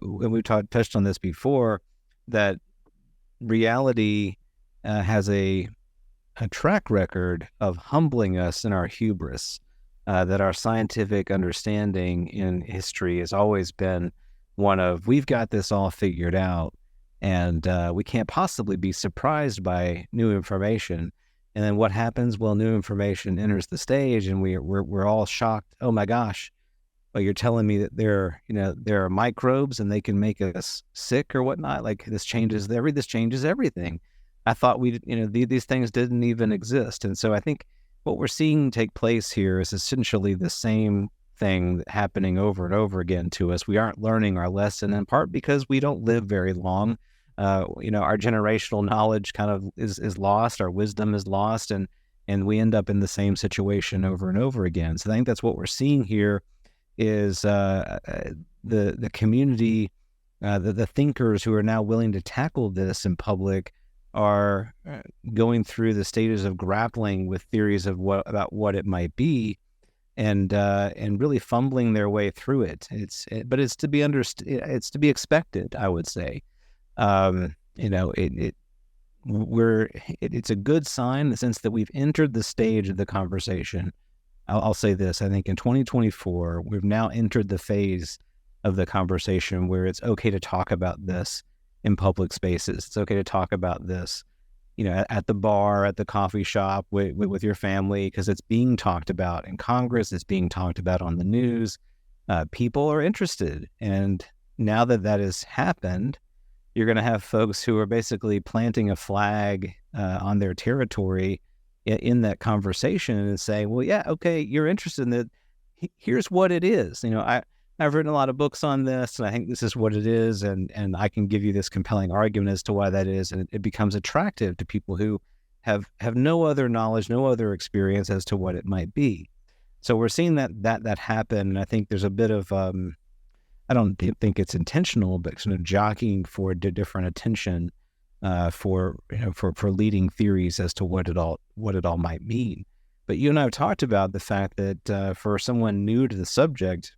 A: when we touched on this before, that reality has a track record of humbling us in our hubris, that our scientific understanding in history has always been one of, we've got this all figured out, and we can't possibly be surprised by new information. And then what happens? Well, new information enters the stage, and we're all shocked. Oh my gosh! Well, you're telling me that there are microbes and they can make us sick or whatnot. Like this changes everything. I thought these things didn't even exist. And so I think what we're seeing take place here is essentially the same thing happening over and over again to us. We aren't learning our lesson, in part because we don't live very long. Our generational knowledge kind of is lost, our wisdom is lost, and we end up in the same situation over and over again. So I think that's what we're seeing here is the community, the thinkers who are now willing to tackle this in public are going through the stages of grappling with theories of about what it might be, and really fumbling their way through it. But it's to be it's to be expected, I would say. It's a good sign in the sense that we've entered the stage of the conversation. I'll say this: I think in 2024, we've now entered the phase of the conversation where it's okay to talk about this in public spaces. It's okay to talk about this, at the bar, at the coffee shop, with your family, because it's being talked about in Congress. It's being talked about on the news. People are interested, and now that has happened, you're going to have folks who are basically planting a flag on their territory in that conversation and saying, well, yeah, okay, you're interested in that. Here's what it is. I've written a lot of books on this, and I think this is what it is, and I can give you this compelling argument as to why that is, and it becomes attractive to people who have no other knowledge, no other experience as to what it might be. So we're seeing that happen, and I think there's a bit of I don't think it's intentional, but sort of jockeying for different attention for leading theories as to what it all might mean. But you and I have talked about the fact that for someone new to the subject,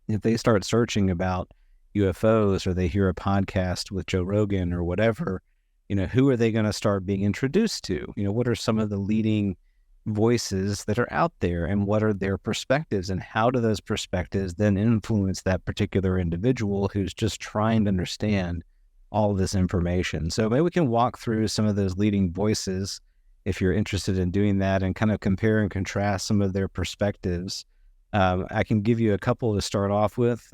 A: if they start searching about UFOs or they hear a podcast with Joe Rogan or whatever, who are they going to start being introduced to? What are some of the leading voices that are out there, and what are their perspectives, and how do those perspectives then influence that particular individual who's just trying to understand all of this information? So maybe we can walk through some of those leading voices if you're interested in doing that, and kind of compare and contrast some of their perspectives. I can give you a couple to start off with.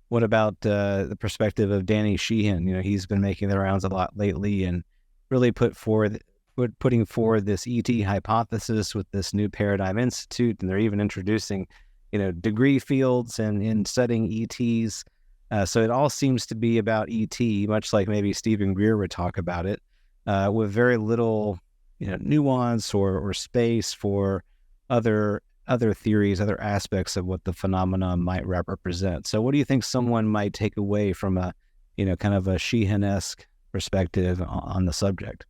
A: What about the perspective of Danny Sheehan? He's been making the rounds a lot lately and really putting forward this ET hypothesis with this new Paradigm Institute, and they're even introducing, degree fields and in studying ETs. So it all seems to be about ET, much like maybe Stephen Greer would talk about it, with very little, nuance or space for other theories, other aspects of what the phenomenon might represent. So what do you think someone might take away from a, kind of a Sheehan-esque perspective on the subject?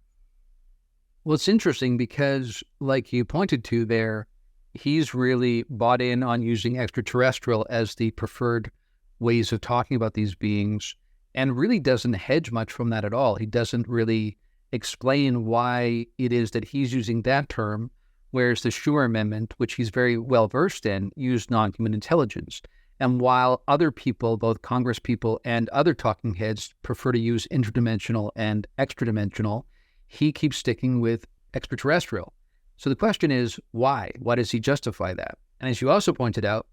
B: Well, it's interesting because, like you pointed to there, he's really bought in on using extraterrestrial as the preferred ways of talking about these beings, and really doesn't hedge much from that at all. He doesn't really explain why it is that he's using that term, whereas the Shure Amendment, which he's very well versed in, used nonhuman intelligence. And while other people, both Congress people and other talking heads, prefer to use interdimensional and extradimensional, he keeps sticking with extraterrestrial. So the question is, why? Why does he justify that? And as you also pointed out,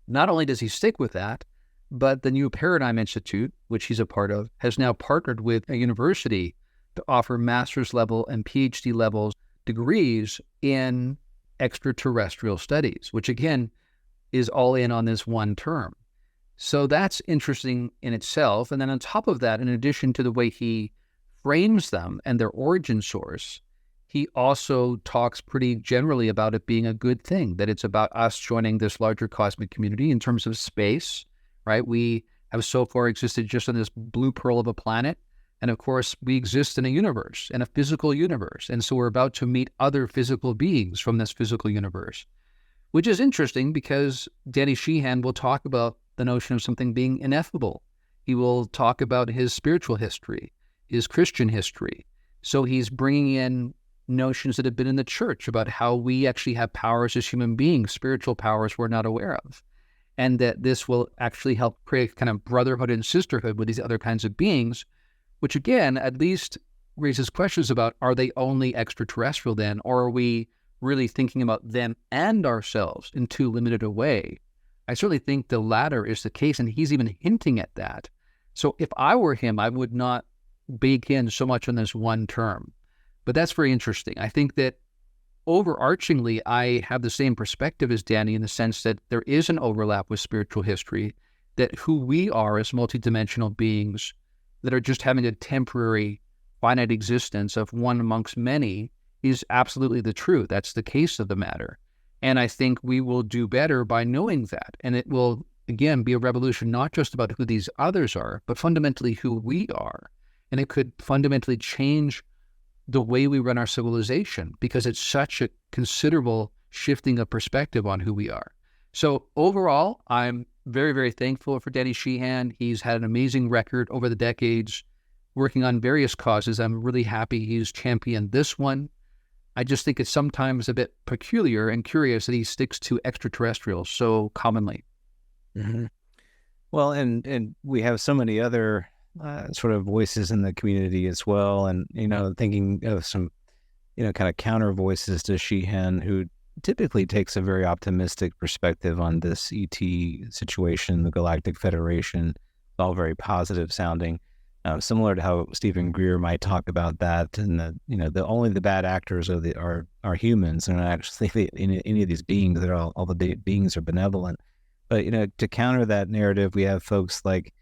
B: not only does he stick with that, but the new Paradigm Institute, which he's a part of, has now partnered with a university to offer master's level and PhD levels degrees in extraterrestrial studies, which again is all in on this one term. So that's interesting in itself. And then on top of that, in addition to the way he frames them and their origin source, he also talks pretty generally about it being a good thing, that it's about us joining this larger cosmic community in terms of space, right? We have so far existed just on this blue pearl of a planet. And of course, we exist in a universe, in a physical universe. And so we're about to meet other physical beings from this physical universe, which is interesting because Danny Sheehan will talk about the notion of something being ineffable. He will talk about his spiritual history, his Christian history. So he's bringing in notions that have been in the church about how we actually have powers as human beings, spiritual powers we're not aware of, and that this will actually help create kind of brotherhood and sisterhood with these other kinds of beings, which again, at least raises questions about, are they only extraterrestrial then, or are we really thinking about them and ourselves in too limited a way? I certainly think the latter is the case, and he's even hinting at that. So if I were him, I would not bake in so much on this one term. But that's very interesting. I think that overarchingly, I have the same perspective as Danny in the sense that there is an overlap with spiritual history, that who we are as multidimensional beings that are just having a temporary, finite existence of one amongst many is absolutely the truth. That's the case of the matter. And I think we will do better by knowing that. And it will, again, be a revolution not just about who these others are, but fundamentally who we are. And it could fundamentally change the way we run our civilization because it's such a considerable shifting of perspective on who we are. So overall, I'm very, very thankful for Danny Sheehan. He's had an amazing record over the decades working on various causes. I'm really happy he's championed this one. I just think it's sometimes a bit peculiar and curious that he sticks to extraterrestrials so commonly.
A: Mm-hmm. Well, and we have so many other sort of voices in the community as well. And, thinking of some, kind of counter voices to Sheehan, who typically takes a very optimistic perspective on this ET situation, the Galactic Federation, all very positive sounding, similar to how Stephen Greer might talk about that. And the only the bad actors are humans, and actually any of these beings, all the beings are benevolent. But to counter that narrative, we have folks like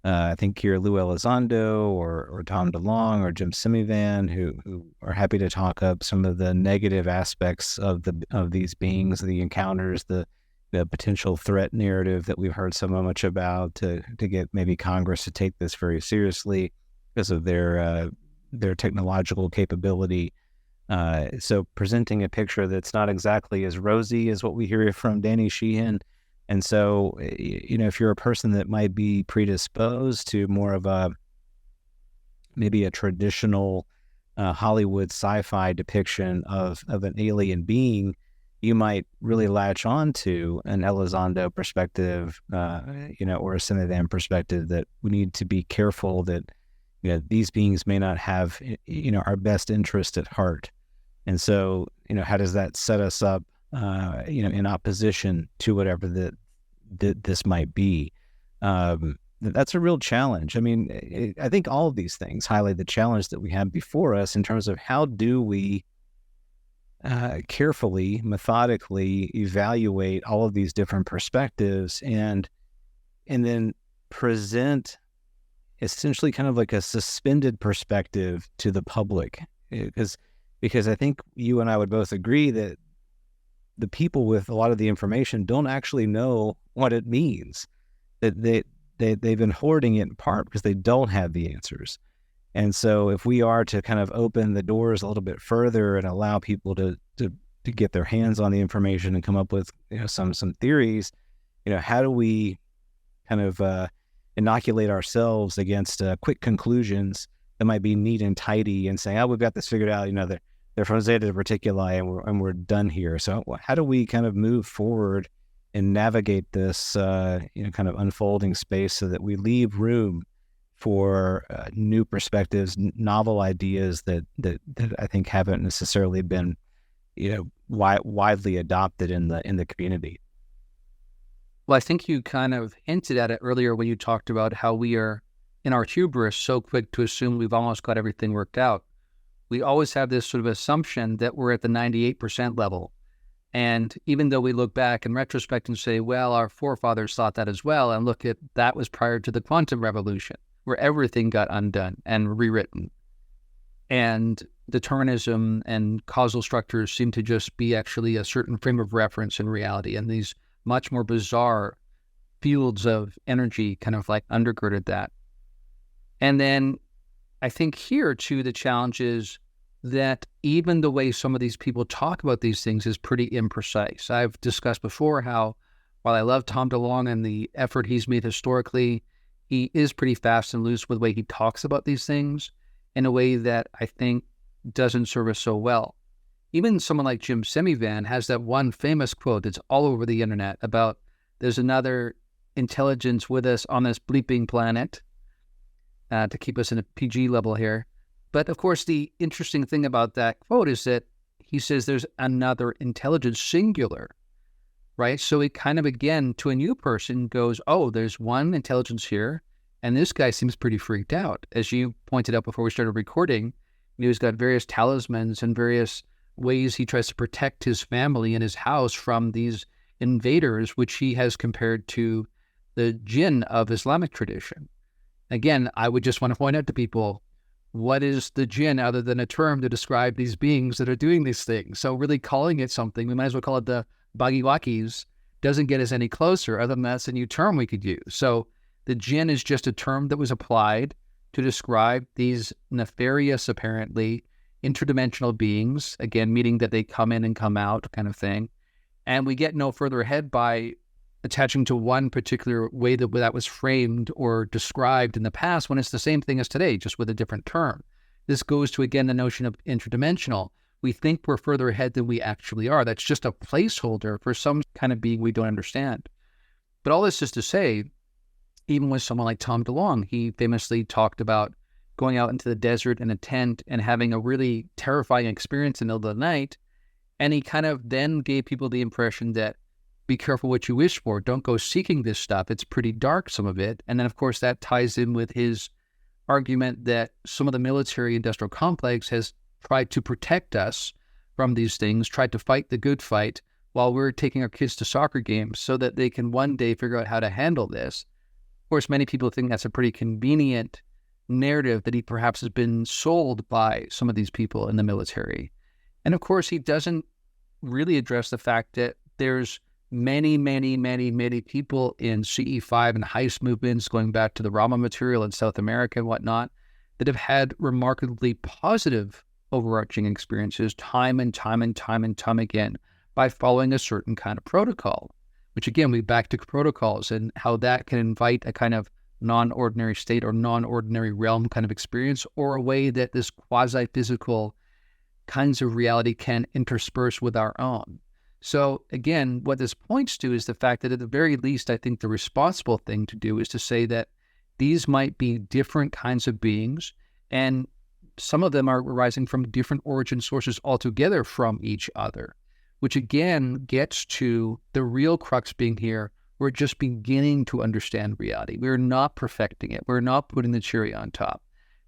A: I think here Lou Elizondo or Tom DeLonge or Jim Semivan, who are happy to talk up some of the negative aspects of these beings, the encounters, the potential threat narrative that we've heard so much about, to get maybe Congress to take this very seriously because of their technological capability. So presenting a picture that's not exactly as rosy as what we hear from Danny Sheehan. And so, if you're a person that might be predisposed to more of maybe a traditional Hollywood sci-fi depiction of an alien being, you might really latch on to an Elizondo perspective, or a Semivan perspective, that we need to be careful that, these beings may not have, our best interest at heart. And so, how does that set us up, in opposition to whatever this might be? That's a real challenge. I mean, I think all of these things highlight the challenge that we have before us in terms of how do we carefully, methodically evaluate all of these different perspectives and then present essentially kind of like a suspended perspective to the public. Because I think you and I would both agree that the people with a lot of the information don't actually know what it means. That they've been hoarding it in part because they don't have the answers. And so if we are to kind of open the doors a little bit further and allow people to get their hands on the information and come up with some theories, how do we kind of inoculate ourselves against quick conclusions that might be neat and tidy and saying, we've got this figured out, they're from Zeta Reticuli and we're done here. So how do we kind of move forward and navigate this, kind of unfolding space so that we leave room for new perspectives, novel ideas that I think haven't necessarily been, widely adopted in the community?
B: Well, I think you kind of hinted at it earlier when you talked about how we are, in our hubris, so quick to assume we've almost got everything worked out. We always have this sort of assumption that we're at the 98% level. And even though we look back in retrospect and say, well, our forefathers thought that as well, and look at that was prior to the quantum revolution, where everything got undone and rewritten. And determinism and causal structures seem to just be actually a certain frame of reference in reality. And these much more bizarre fields of energy kind of like undergirded that. And then I think here, too, the challenge is that even the way some of these people talk about these things is pretty imprecise. I've discussed before how, while I love Tom DeLonge and the effort he's made historically, he is pretty fast and loose with the way he talks about these things in a way that I think doesn't serve us so well. Even someone like Jim Semivan has that one famous quote that's all over the internet about there's another intelligence with us on this bleeping planet, to keep us in a PG level here. But of course, the interesting thing about that quote is that he says there's another intelligence, singular, right? So it kind of, again, to a new person goes, oh, there's one intelligence here, and this guy seems pretty freaked out. As you pointed out before we started recording, he's got various talismans and various ways he tries to protect his family and his house from these invaders, which he has compared to the jinn of Islamic tradition. Again, I would just want to point out to people, what is the jinn other than a term to describe these beings that are doing these things? So really calling it something, we might as well call it the Bagiwakis, doesn't get us any closer, other than that's a new term we could use. So the jinn is just a term that was applied to describe these nefarious, apparently, interdimensional beings, again, meaning that they come in and come out kind of thing. And we get no further ahead by attaching to one particular way that was framed or described in the past when it's the same thing as today, just with a different term. This goes to, again, the notion of interdimensional. We think we're further ahead than we actually are. That's just a placeholder for some kind of being we don't understand. But all this is to say, even with someone like Tom DeLonge, he famously talked about going out into the desert in a tent and having a really terrifying experience in the middle of the night. And he kind of then gave people the impression that, be careful what you wish for. Don't go seeking this stuff. It's pretty dark, some of it. And then, of course, that ties in with his argument that some of the military-industrial complex has tried to protect us from these things, tried to fight the good fight while we're taking our kids to soccer games so that they can one day figure out how to handle this. course, many people think that's a pretty convenient narrative that he perhaps has been sold by some of these people in the military. And of course, he doesn't really address the fact that there's many, many, many, many people in CE5 and heist movements going back to the Rama material in South America and whatnot that have had remarkably positive overarching experiences time and time and time and time again by following a certain kind of protocol, which again, we back to protocols and how that can invite a kind of non-ordinary state or non-ordinary realm kind of experience, or a way that this quasi-physical kinds of reality can intersperse with our own. So again, what this points to is the fact that at the very least, I think the responsible thing to do is to say that these might be different kinds of beings, and some of them are arising from different origin sources altogether from each other, which again gets to the real crux being here. We're just beginning to understand reality. We're not perfecting it. We're not putting the cherry on top.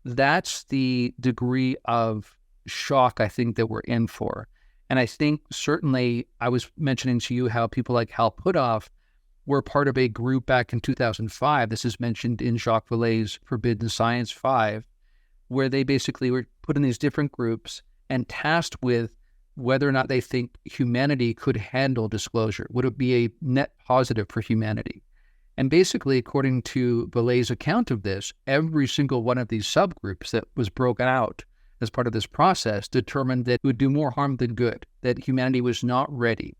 B: That's the degree of shock I think that we're in for. And I think certainly I was mentioning to you how people like Hal Puthoff were part of a group back in 2005. This is mentioned in Jacques Vallée's Forbidden Science 5, where they basically were put in these different groups and tasked with whether or not they think humanity could handle disclosure. Would it be a net positive for humanity? And basically, according to Vallée's account of this, every single one of these subgroups that was broken out as part of this process determined that it would do more harm than good, that humanity was not ready.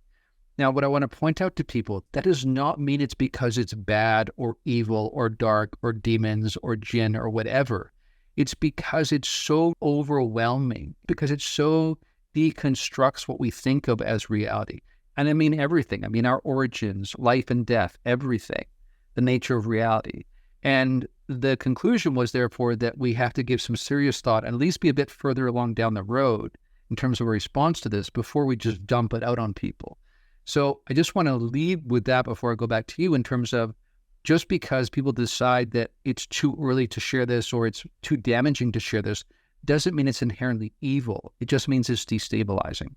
B: Now, what I want to point out to people, that does not mean it's because it's bad or evil or dark or demons or jinn or whatever. It's because it's so overwhelming, because it so deconstructs what we think of as reality. And I mean everything. I mean our origins, life and death, everything, the nature of reality. And the conclusion was therefore that we have to give some serious thought and at least be a bit further along down the road in terms of a response to this before we just dump it out on people. So I just want to leave with that before I go back to you in terms of just because people decide that it's too early to share this or it's too damaging to share this doesn't mean it's inherently evil. It just means it's destabilizing.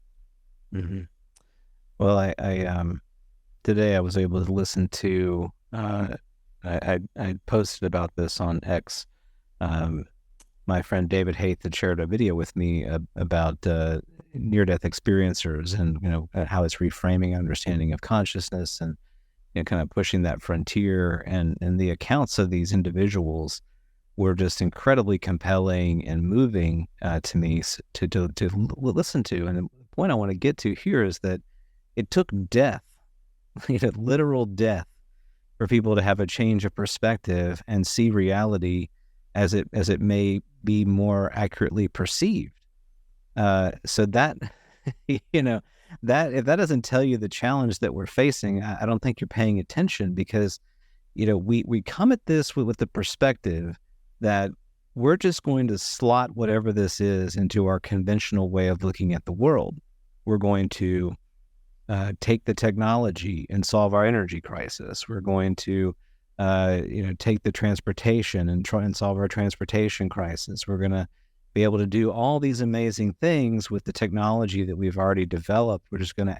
A: Mm-hmm. Well, I today I was able to listen to, I posted about this on X. My friend David Haith had shared a video with me about near-death experiencers and, how it's reframing understanding of consciousness and, kind of pushing that frontier. And the accounts of these individuals were just incredibly compelling and moving to me to listen to. And the point I want to get to here is that it took death, literal death, for people to have a change of perspective and see reality as it may be more accurately perceived. So that, that if that doesn't tell you the challenge that we're facing, I don't think you're paying attention, because, we come at this with the perspective that we're just going to slot whatever this is into our conventional way of looking at the world. We're going to take the technology and solve our energy crisis. We're going to, take the transportation and try and solve our transportation crisis. We're going to be able to do all these amazing things with the technology that we've already developed. We're just going to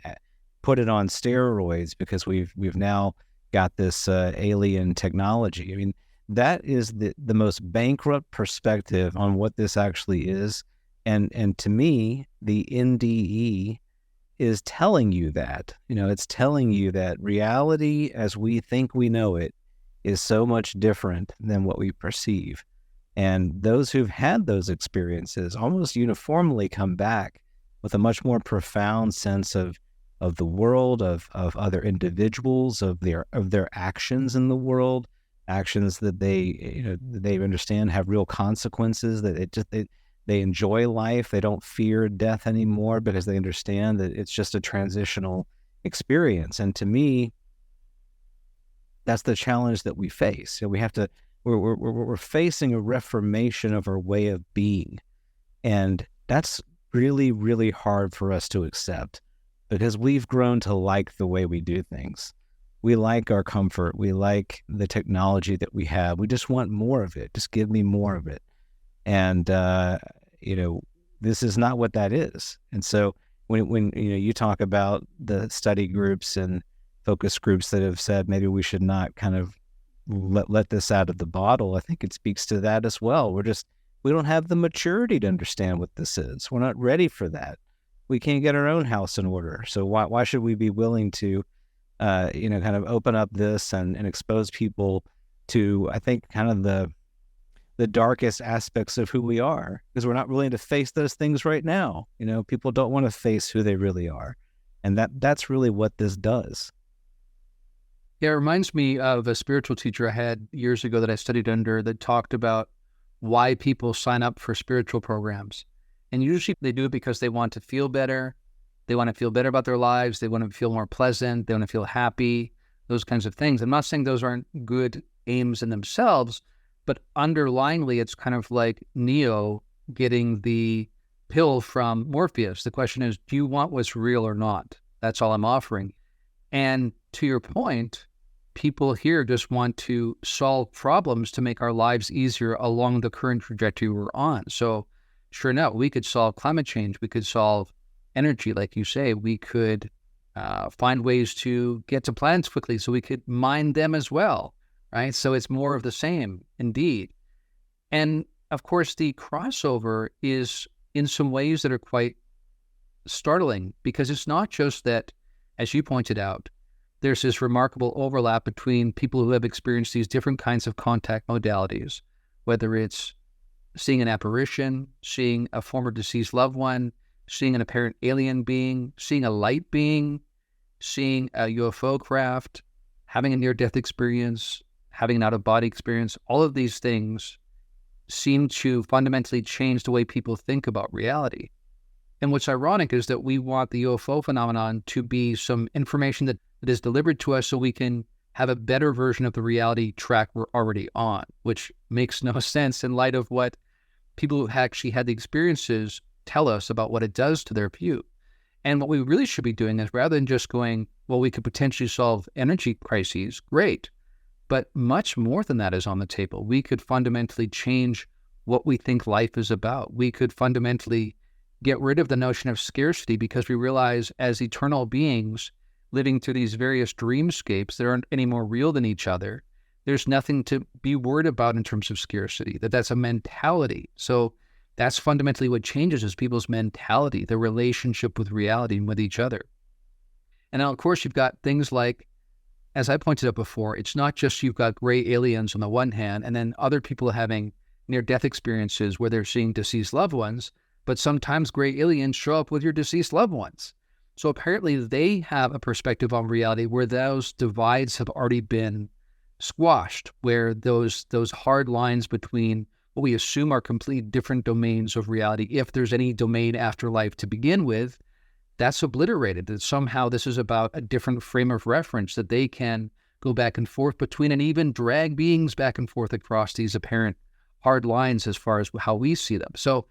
A: put it on steroids because we've now got this alien technology. I mean, that is the most bankrupt perspective on what this actually is. And to me, the NDE is telling you that, it's telling you that reality as we think we know it is so much different than what we perceive. And those who've had those experiences almost uniformly come back with a much more profound sense of the world, of other individuals, of their actions in the world, actions that they understand have real consequences, that they enjoy life. They don't fear death anymore because they understand that it's just a transitional experience. And to me, that's the challenge that we face. So we're facing a reformation of our way of being. And that's really, really hard for us to accept because we've grown to like the way we do things. We like our comfort. We like the technology that we have. We just want more of it. Just give me more of it. And, this is not what that is. And so when you talk about the study groups and focus groups that have said maybe we should not kind of let this out of the bottle, I think it speaks to that as well. We don't have the maturity to understand what this is. We're not ready for that. We can't get our own house in order. So why should we be willing to, kind of open up this and expose people to, I think, kind of the darkest aspects of who we are, because we're not willing to face those things right now. People don't want to face who they really are. And that's really what this does.
B: Yeah, it reminds me of a spiritual teacher I had years ago that I studied under that talked about why people sign up for spiritual programs. And usually they do it because they want to feel better. They want to feel better about their lives. They want to feel more pleasant. They want to feel happy, those kinds of things. I'm not saying those aren't good aims in themselves, but underlyingly, it's kind of like Neo getting the pill from Morpheus. The question is, do you want what's real or not? That's all I'm offering. And to your point, people here just want to solve problems to make our lives easier along the current trajectory we're on. So sure enough, we could solve climate change. We could solve energy, like you say. We could find ways to get to planets quickly so we could mine them as well, right? So it's more of the same, indeed. And of course, the crossover is in some ways that are quite startling, because it's not just that, as you pointed out, there's this remarkable overlap between people who have experienced these different kinds of contact modalities, whether it's seeing an apparition, seeing a former deceased loved one, seeing an apparent alien being, seeing a light being, seeing a UFO craft, having a near-death experience, having an out-of-body experience. All of these things seem to fundamentally change the way people think about reality. And what's ironic is that we want the UFO phenomenon to be some information that is delivered to us so we can have a better version of the reality track we're already on, which makes no sense in light of what people who actually had the experiences tell us about what it does to their view. And what we really should be doing is, rather than just going, well, we could potentially solve energy crises, great, but much more than that is on the table. We could fundamentally change what we think life is about. We could fundamentally get rid of the notion of scarcity, because we realize as eternal beings living through these various dreamscapes that aren't any more real than each other, there's nothing to be worried about in terms of scarcity, that's a mentality. So that's fundamentally what changes, is people's mentality, their relationship with reality and with each other. And now, of course, you've got things like, as I pointed out before, it's not just you've got gray aliens on the one hand, and then other people having near-death experiences where they're seeing deceased loved ones, but sometimes gray aliens show up with your deceased loved ones. So apparently they have a perspective on reality where those divides have already been squashed, where those hard lines between what we assume are completely different domains of reality, if there's any domain afterlife to begin with, that's obliterated. That somehow this is about a different frame of reference that they can go back and forth between, and even drag beings back and forth across these apparent hard lines as far as how we see them. So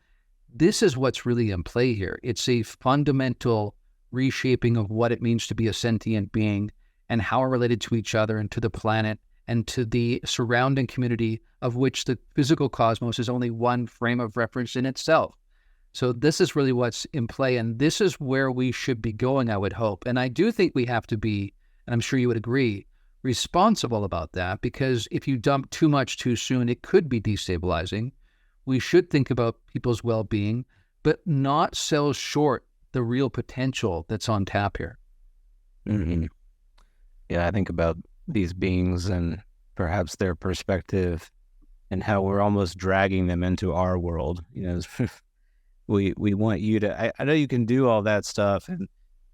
B: this is what's really in play here. It's a fundamental reshaping of what it means to be a sentient being and how we're related to each other and to the planet and to the surrounding community, of which the physical cosmos is only one frame of reference in itself. So this is really what's in play, and this is where we should be going, I would hope. And I do think we have to be, and I'm sure you would agree, responsible about that, because if you dump too much too soon, it could be destabilizing. We should think about people's well-being, but not sell short the real potential that's on tap here.
A: Mm-hmm. Yeah, I think about these beings and perhaps their perspective and how we're almost dragging them into our world. We want you to, I know you can do all that stuff, and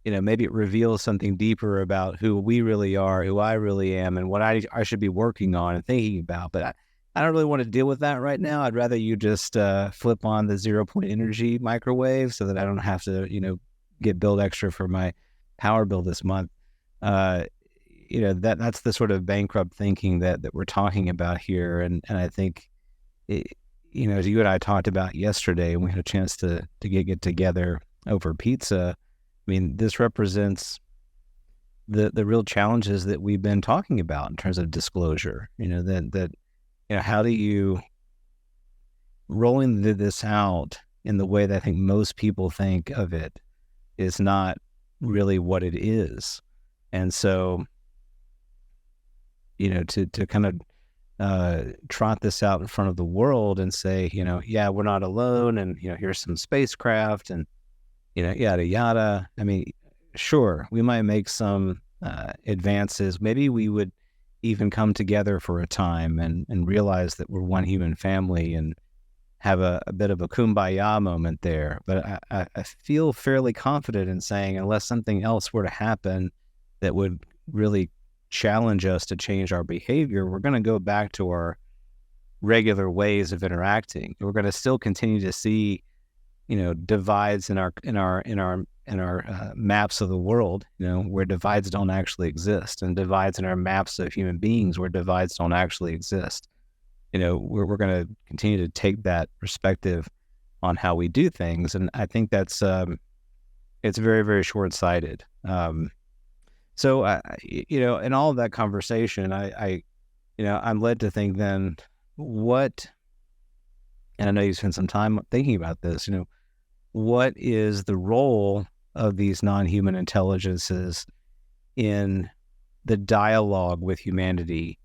A: maybe it reveals something deeper about who we really are, who I really am, and what I should be working on and thinking about. But I don't really want to deal with that right now. I'd rather you just flip on the 0-point energy microwave so that I don't have to, get billed extra for my power bill this month. That's the sort of bankrupt thinking that we're talking about here. And I think, as you and I talked about yesterday, and we had a chance to get together over pizza, I mean, this represents the real challenges that we've been talking about in terms of disclosure. How do you rolling this out in the way that I think most people think of it is not really what it is. And so, to kind of trot this out in front of the world and say, yeah, we're not alone, and here's some spacecraft, and yada yada. I mean, sure, we might make some advances. Maybe we would even come together for a time and realize that we're one human family and have a bit of a kumbaya moment there. But I feel fairly confident in saying, unless something else were to happen that would really challenge us to change our behavior, we're going to go back to our regular ways of interacting. We're going to still continue to see, divides in our maps of the world, where divides don't actually exist, and divides in our maps of human beings where divides don't actually exist. We're going to continue to take that perspective on how we do things, and I think that's it's very, very short-sighted. So in all of that conversation, I'm led to think then, and I know you spent some time thinking about this, what is the role of these non-human intelligences in the dialogue with humanity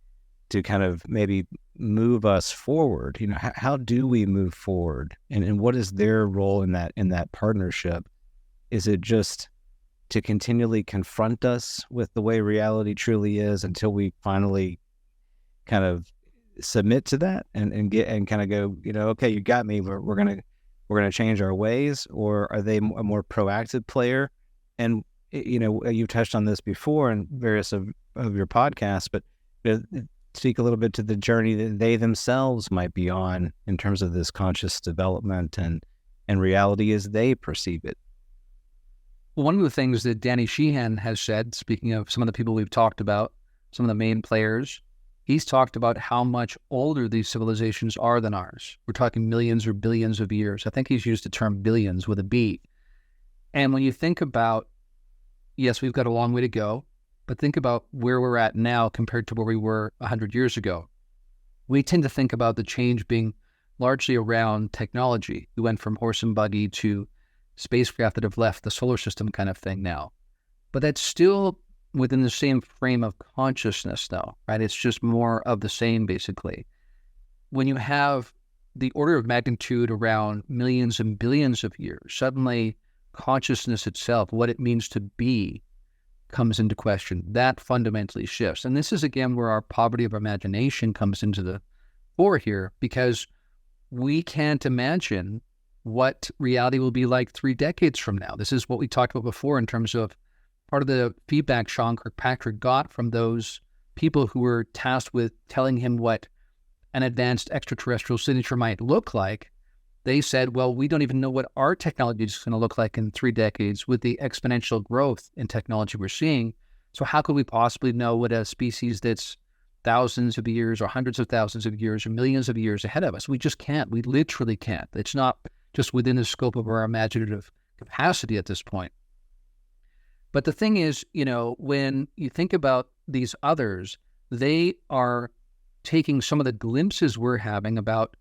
A: to kind of maybe move us forward? How do we move forward, and what is their role in that partnership? Is it just to continually confront us with the way reality truly is until we finally kind of submit to that and kind of go, okay, you got me, we're gonna change our ways? Or are they a more proactive player? And you've touched on this before in various of your podcasts, but speak a little bit to the journey that they themselves might be on in terms of this conscious development and reality as they perceive it.
B: Well, one of the things that Danny Sheehan has said, speaking of some of the people we've talked about, some of the main players, he's talked about how much older these civilizations are than ours. We're talking millions or billions of years. I think he's used the term billions with a B. And when you think about, yes, we've got a long way to go, but think about where we're at now compared to where we were 100 years ago. We tend to think about the change being largely around technology. We went from horse and buggy to spacecraft that have left the solar system kind of thing now. But that's still within the same frame of consciousness though, right? It's just more of the same, basically. When you have the order of magnitude around millions and billions of years, suddenly consciousness itself, what it means to be, comes into question. That fundamentally shifts. And this is, again, where our poverty of imagination comes into the fore here, because we can't imagine what reality will be like 3 decades from now. This is what we talked about before in terms of part of the feedback Sean Kirkpatrick got from those people who were tasked with telling him what an advanced extraterrestrial signature might look like. They said, well, we don't even know what our technology is going to look like in 3 decades with the exponential growth in technology we're seeing. So how could we possibly know what a species that's thousands of years or hundreds of thousands of years or millions of years ahead of us? We just can't. We literally can't. It's not just within the scope of our imaginative capacity at this point. But the thing is, when you think about these others, they are taking some of the glimpses we're having about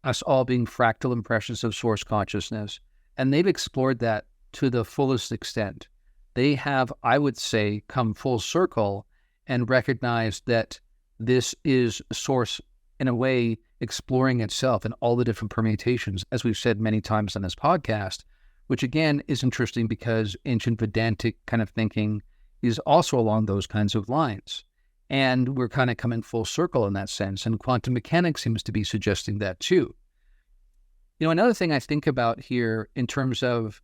B: us all being fractal impressions of source consciousness, and they've explored that to the fullest extent. They have, I would say, come full circle and recognized that this is source, in a way, exploring itself in all the different permutations, as we've said many times on this podcast, which again is interesting because ancient Vedantic kind of thinking is also along those kinds of lines. And we're kind of coming full circle in that sense. And quantum mechanics seems to be suggesting that too. Another thing I think about here in terms of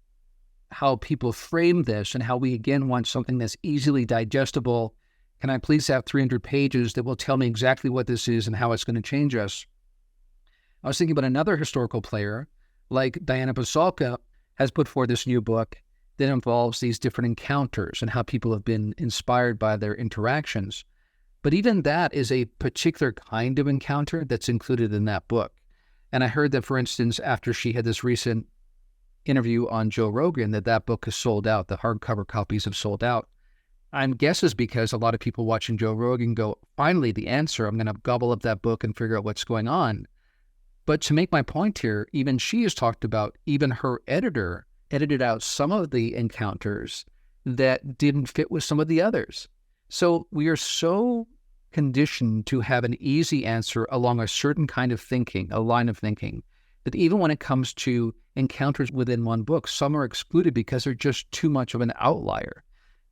B: how people frame this and how we, again, want something that's easily digestible. Can I please have 300 pages that will tell me exactly what this is and how it's going to change us? I was thinking about another historical player, like Diana Pasulka, has put forth this new book that involves these different encounters and how people have been inspired by their interactions. But even that is a particular kind of encounter that's included in that book. And I heard that, for instance, after she had this recent interview on Joe Rogan, that book is sold out. The hardcover copies have sold out. I guess is because a lot of people watching Joe Rogan go, finally, the answer. I'm going to gobble up that book and figure out what's going on. But to make my point here, even she has talked about, even her editor edited out some of the encounters that didn't fit with some of the others. So we are so conditioned to have an easy answer along a certain kind of thinking, a line of thinking, that even when it comes to encounters within one book, some are excluded because they're just too much of an outlier.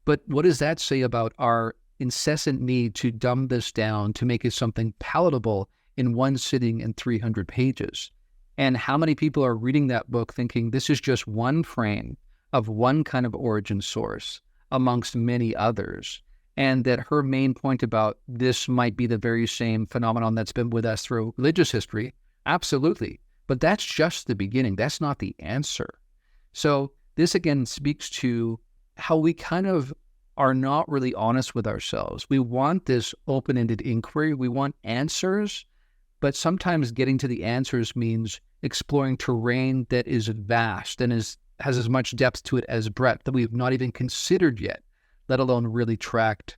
B: But what does that say about our incessant need to dumb this down to make it something palatable in one sitting in 300 pages? And how many people are reading that book thinking this is just one frame of one kind of origin source amongst many others, and that her main point about this might be the very same phenomenon that's been with us through religious history? Absolutely. But that's just the beginning. That's not the answer. So this again speaks to how we kind of are not really honest with ourselves. We want this open-ended inquiry. We want answers, but sometimes getting to the answers means exploring terrain that is vast and has as much depth to it as breadth that we've not even considered yet, let alone really tracked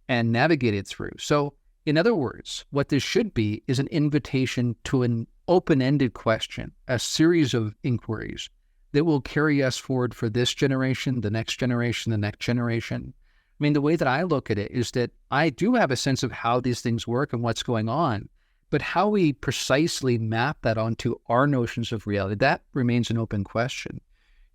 B: and navigated through. So in other words, what this should be is an invitation to an open-ended question, a series of inquiries that will carry us forward for this generation, the next generation, the next generation. I mean, the way that I look at it is that I do have a sense of how these things work and what's going on, but how we precisely map that onto our notions of reality, that remains an open question.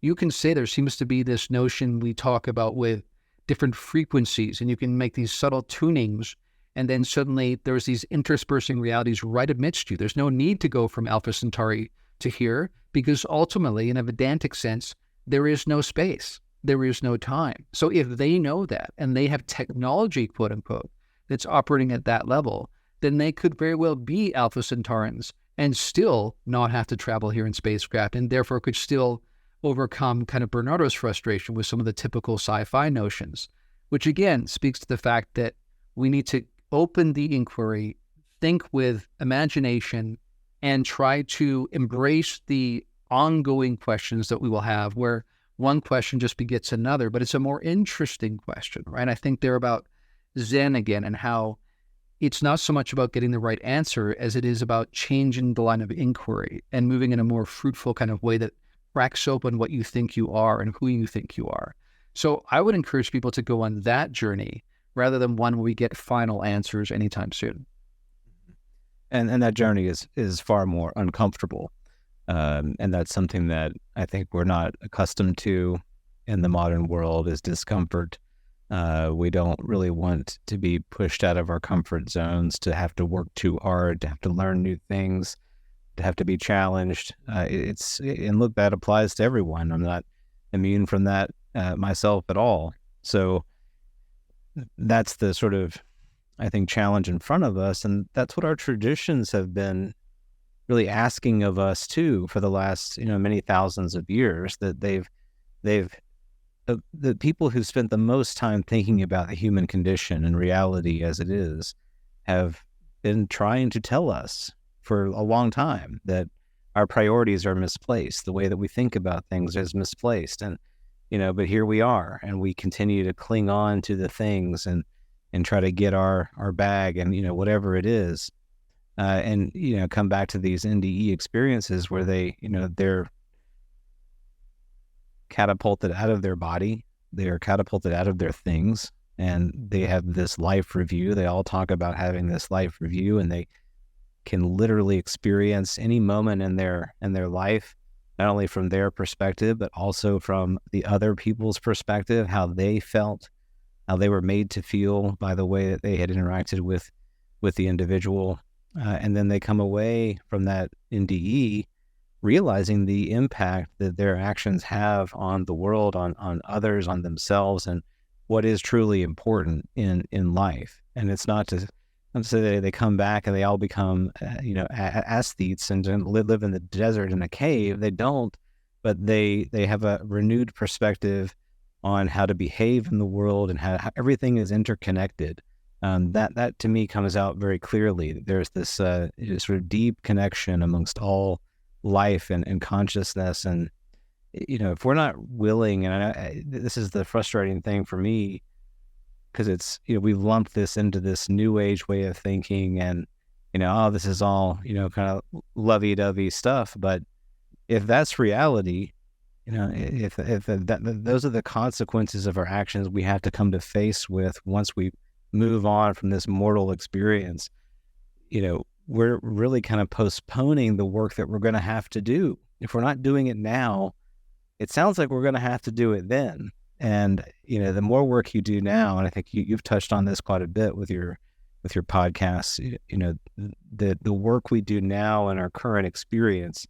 B: You can say there seems to be this notion we talk about with different frequencies, and you can make these subtle tunings, and then suddenly there's these interspersing realities right amidst you. There's no need to go from Alpha Centauri to here, because ultimately, in a Vedantic sense, there is no space. There is no time. So if they know that, and they have technology, quote unquote, that's operating at that level, then they could very well be Alpha Centaurans and still not have to travel here in spacecraft, and therefore could still overcome kind of Bernardo's frustration with some of the typical sci-fi notions, which again speaks to the fact that we need to open the inquiry, think with imagination, and try to embrace the ongoing questions that we will have, where one question just begets another, but it's a more interesting question, right? I think they're about Zen again, and how it's not so much about getting the right answer as it is about changing the line of inquiry and moving in a more fruitful kind of way that cracks open what you think you are and who you think you are. So I would encourage people to go on that journey rather than one where we get final answers anytime soon.
A: And that journey is far more uncomfortable. And that's something that I think we're not accustomed to in the modern world, is discomfort. We don't really want to be pushed out of our comfort zones, to have to work too hard, to have to learn new things, to have to be challenged. And look, that applies to everyone. I'm not immune from that myself at all. So that's the sort of, I think, challenge in front of us. And that's what our traditions have been really asking of us too for the last, many thousands of years, that the people who spent the most time thinking about the human condition and reality as it is have been trying to tell us for a long time that our priorities are misplaced. The way that we think about things is misplaced. And, but here we are, and we continue to cling on to the things and try to get our bag and, whatever it is. And come back to these NDE experiences where they're catapulted out of their body, they are catapulted out of their things, and they have this life review. They all talk about having this life review, and they can literally experience any moment in their life, not only from their perspective, but also from the other people's perspective, how they felt, how they were made to feel by the way that they had interacted with the individual. And then they come away from that NDE realizing the impact that their actions have on the world, on others, on themselves, and what is truly important in life. And it's not to say they come back and they all become, aesthetes and live in the desert in a cave. They don't, but they have a renewed perspective on how to behave in the world and how everything is interconnected. That to me comes out very clearly. There's this sort of deep connection amongst all life and consciousness. And, if we're not willing, and this is the frustrating thing for me, because it's, we've lumped this into this new age way of thinking, and, this is all, kind of lovey-dovey stuff. But if that's reality, if those are the consequences of our actions we have to come to face with once we move on from this mortal experience, we're really kind of postponing the work that we're going to have to do. If we're not doing it now, it sounds like we're going to have to do it then. And, the more work you do now, and I think you've touched on this quite a bit with your podcasts, the work we do now in our current experience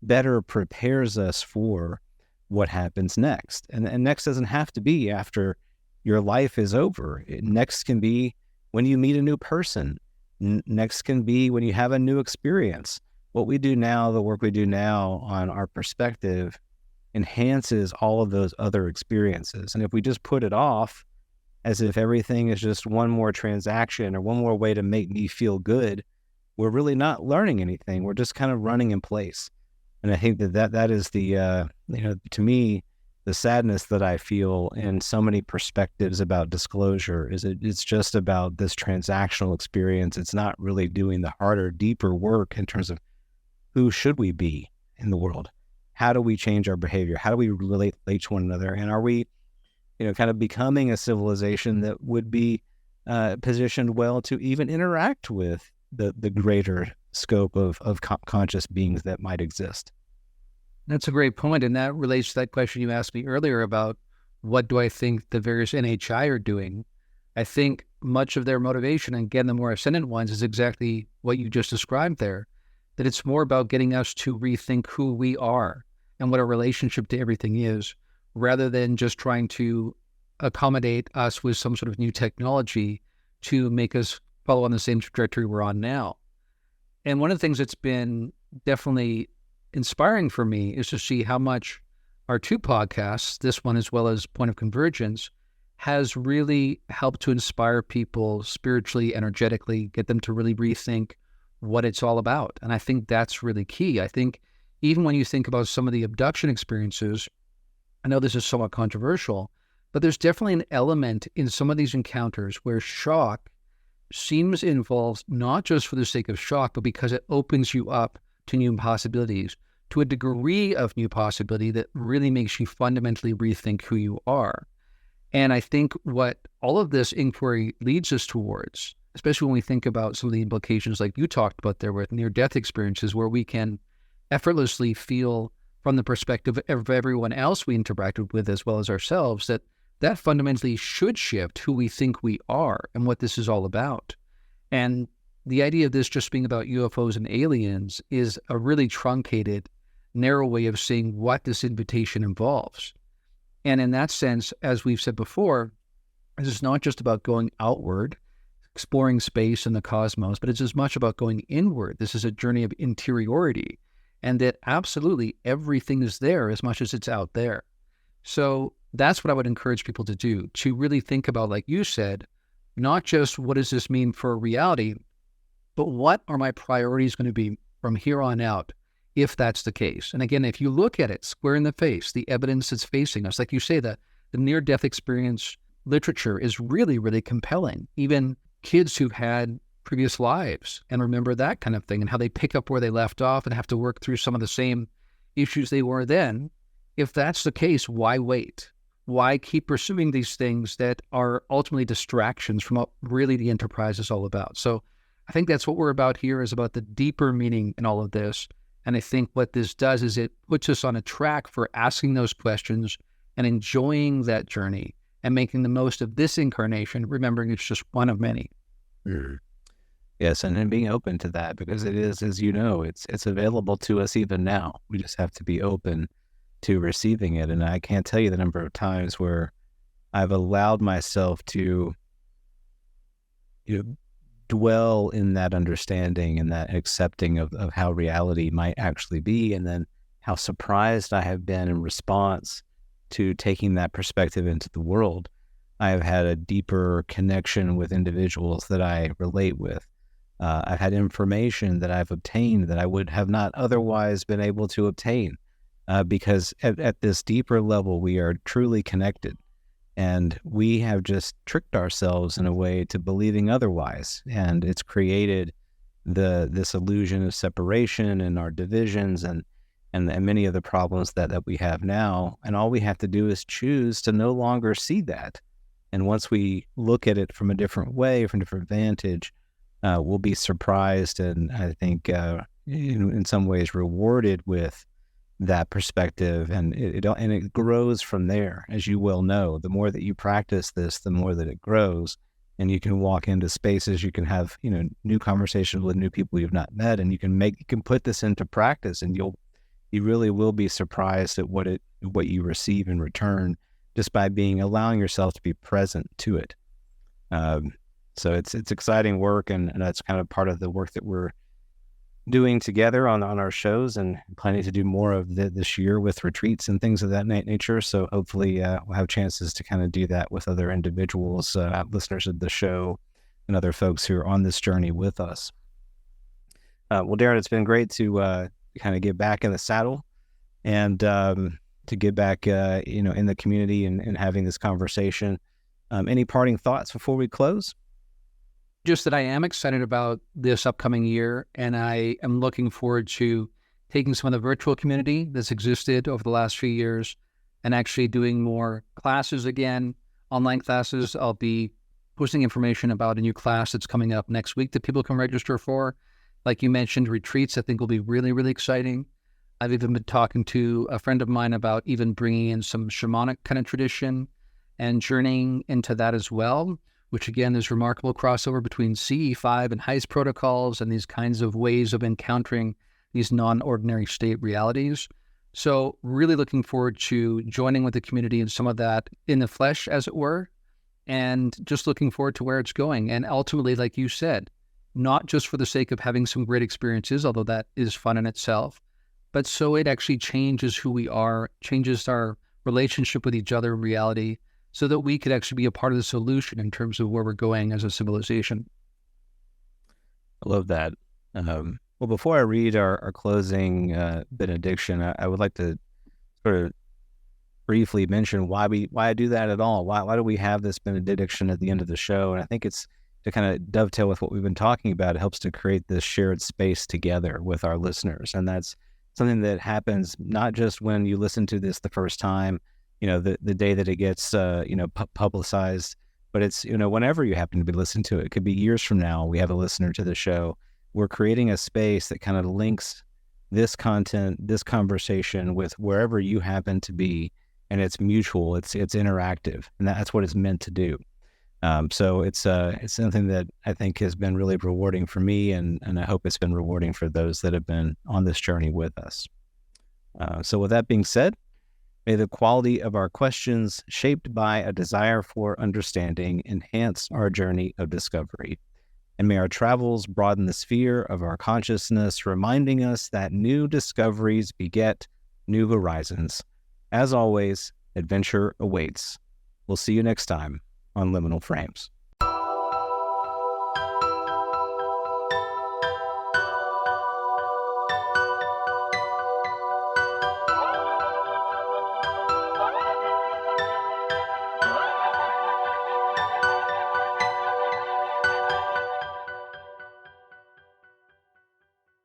A: better prepares us for what happens next. And next doesn't have to be after your life is over. Next can be when you meet a new person. Next can be when you have a new experience. What we do now, the work we do now on our perspective, enhances all of those other experiences. And if we just put it off as if everything is just one more transaction or one more way to make me feel good, we're really not learning anything. We're just kind of running in place. And I think that is the, to me, the sadness that I feel in so many perspectives about disclosure is it's just about this transactional experience. It's not really doing the harder, deeper work in terms of who should we be in the world? How do we change our behavior? How do we relate to one another? And are we, kind of becoming a civilization that would be positioned well to even interact with the greater scope of conscious beings that might exist?
B: That's a great point, and that relates to that question you asked me earlier about what do I think the various NHI are doing. I think much of their motivation, and again, the more ascendant ones, is exactly what you just described there, that it's more about getting us to rethink who we are and what our relationship to everything is, rather than just trying to accommodate us with some sort of new technology to make us follow on the same trajectory we're on now. And one of the things that's been definitely inspiring for me is to see how much our two podcasts, this one as well as Point of Convergence, has really helped to inspire people spiritually, energetically, get them to really rethink what it's all about. And I think that's really key. I think even when you think about some of the abduction experiences, I know this is somewhat controversial, but there's definitely an element in some of these encounters where shock seems involved not just for the sake of shock, but because it opens you up to new possibilities, to a degree of new possibility that really makes you fundamentally rethink who you are. And I think what all of this inquiry leads us towards, especially when we think about some of the implications like you talked about there with near-death experiences, where we can effortlessly feel from the perspective of everyone else we interacted with as well as ourselves, that fundamentally should shift who we think we are and what this is all about. And the idea of this just being about UFOs and aliens is a really truncated, narrow way of seeing what this invitation involves. And in that sense, as we've said before, this is not just about going outward, exploring space and the cosmos, but it's as much about going inward. This is a journey of interiority, and that absolutely everything is there as much as it's out there. So that's what I would encourage people to do, to really think about, like you said, not just what does this mean for reality, but what are my priorities going to be from here on out, if that's the case. And again, if you look at it square in the face, the evidence that's facing us, like you say, the near-death experience literature is really, really compelling. Even kids who've had previous lives and remember that kind of thing and how they pick up where they left off and have to work through some of the same issues they were then. If that's the case, why wait? Why keep pursuing these things that are ultimately distractions from what really the enterprise is all about? So I think that's what we're about here, is about the deeper meaning in all of this. And I think what this does is it puts us on a track for asking those questions and enjoying that journey and making the most of this incarnation, remembering it's just one of many.
A: Yes, and then being open to that, because it is, as you know, it's available to us even now. We just have to be open to receiving it. And I can't tell you the number of times where I've allowed myself to dwell in that understanding and that accepting of how reality might actually be, and then how surprised I have been in response to taking that perspective into the world. I have had a deeper connection with individuals that I relate with. I've had information that I've obtained that I would have not otherwise been able to obtain, because at this deeper level, we are truly connected. And we have just tricked ourselves in a way to believing otherwise. And it's created this illusion of separation and our divisions and many of the problems that we have now. And all we have to do is choose to no longer see that. And once we look at it from a different way, from a different vantage, we'll be surprised and I think in some ways rewarded with that perspective, and it grows from there. As you well know, the more that you practice this, the more that it grows, and you can walk into spaces, you can have new conversations with new people you've not met, and you can put this into practice, and you really will be surprised at what you receive in return just by allowing yourself to be present to it. So it's exciting work, and that's kind of part of the work that we're doing together on our shows, and planning to do more of this year with retreats and things of that nature. So hopefully we'll have chances to kind of do that with other individuals, listeners of the show, and other folks who are on this journey with us. Well, Darren, it's been great to kind of get back in the saddle and to get back in the community and having this conversation. Any parting thoughts before we close?
B: Just that I am excited about this upcoming year, and I am looking forward to taking some of the virtual community that's existed over the last few years and actually doing more classes again, online classes. I'll be posting information about a new class that's coming up next week that people can register for. Like you mentioned, retreats I think will be really, really exciting. I've even been talking to a friend of mine about even bringing in some shamanic kind of tradition and journeying into that as well, which again, there's remarkable crossover between CE5 and heist protocols and these kinds of ways of encountering these non-ordinary state realities. So really looking forward to joining with the community in some of that in the flesh, as it were, and just looking forward to where it's going. And ultimately, like you said, not just for the sake of having some great experiences, although that is fun in itself, but so it actually changes who we are, changes our relationship with each other in reality, so that we could actually be a part of the solution in terms of where we're going as a civilization.
A: I love that. Well, before I read our closing benediction, I would like to sort of briefly mention why I do that at all. Why do we have this benediction at the end of the show? And I think it's to kind of dovetail with what we've been talking about. It helps to create this shared space together with our listeners. And that's something that happens not just when you listen to this the first time, the day that it gets, publicized, but it's, whenever you happen to be listening to it. It could be years from now, we have a listener to the show. We're creating a space that kind of links this content, this conversation with wherever you happen to be, and it's mutual, it's interactive, and that's what it's meant to do. So it's something that I think has been really rewarding for me, and I hope it's been rewarding for those that have been on this journey with us. So with that being said, may the quality of our questions, shaped by a desire for understanding, enhance our journey of discovery. And may our travels broaden the sphere of our consciousness, reminding us that new discoveries beget new horizons. As always, adventure awaits. We'll see you next time on Liminal Frames.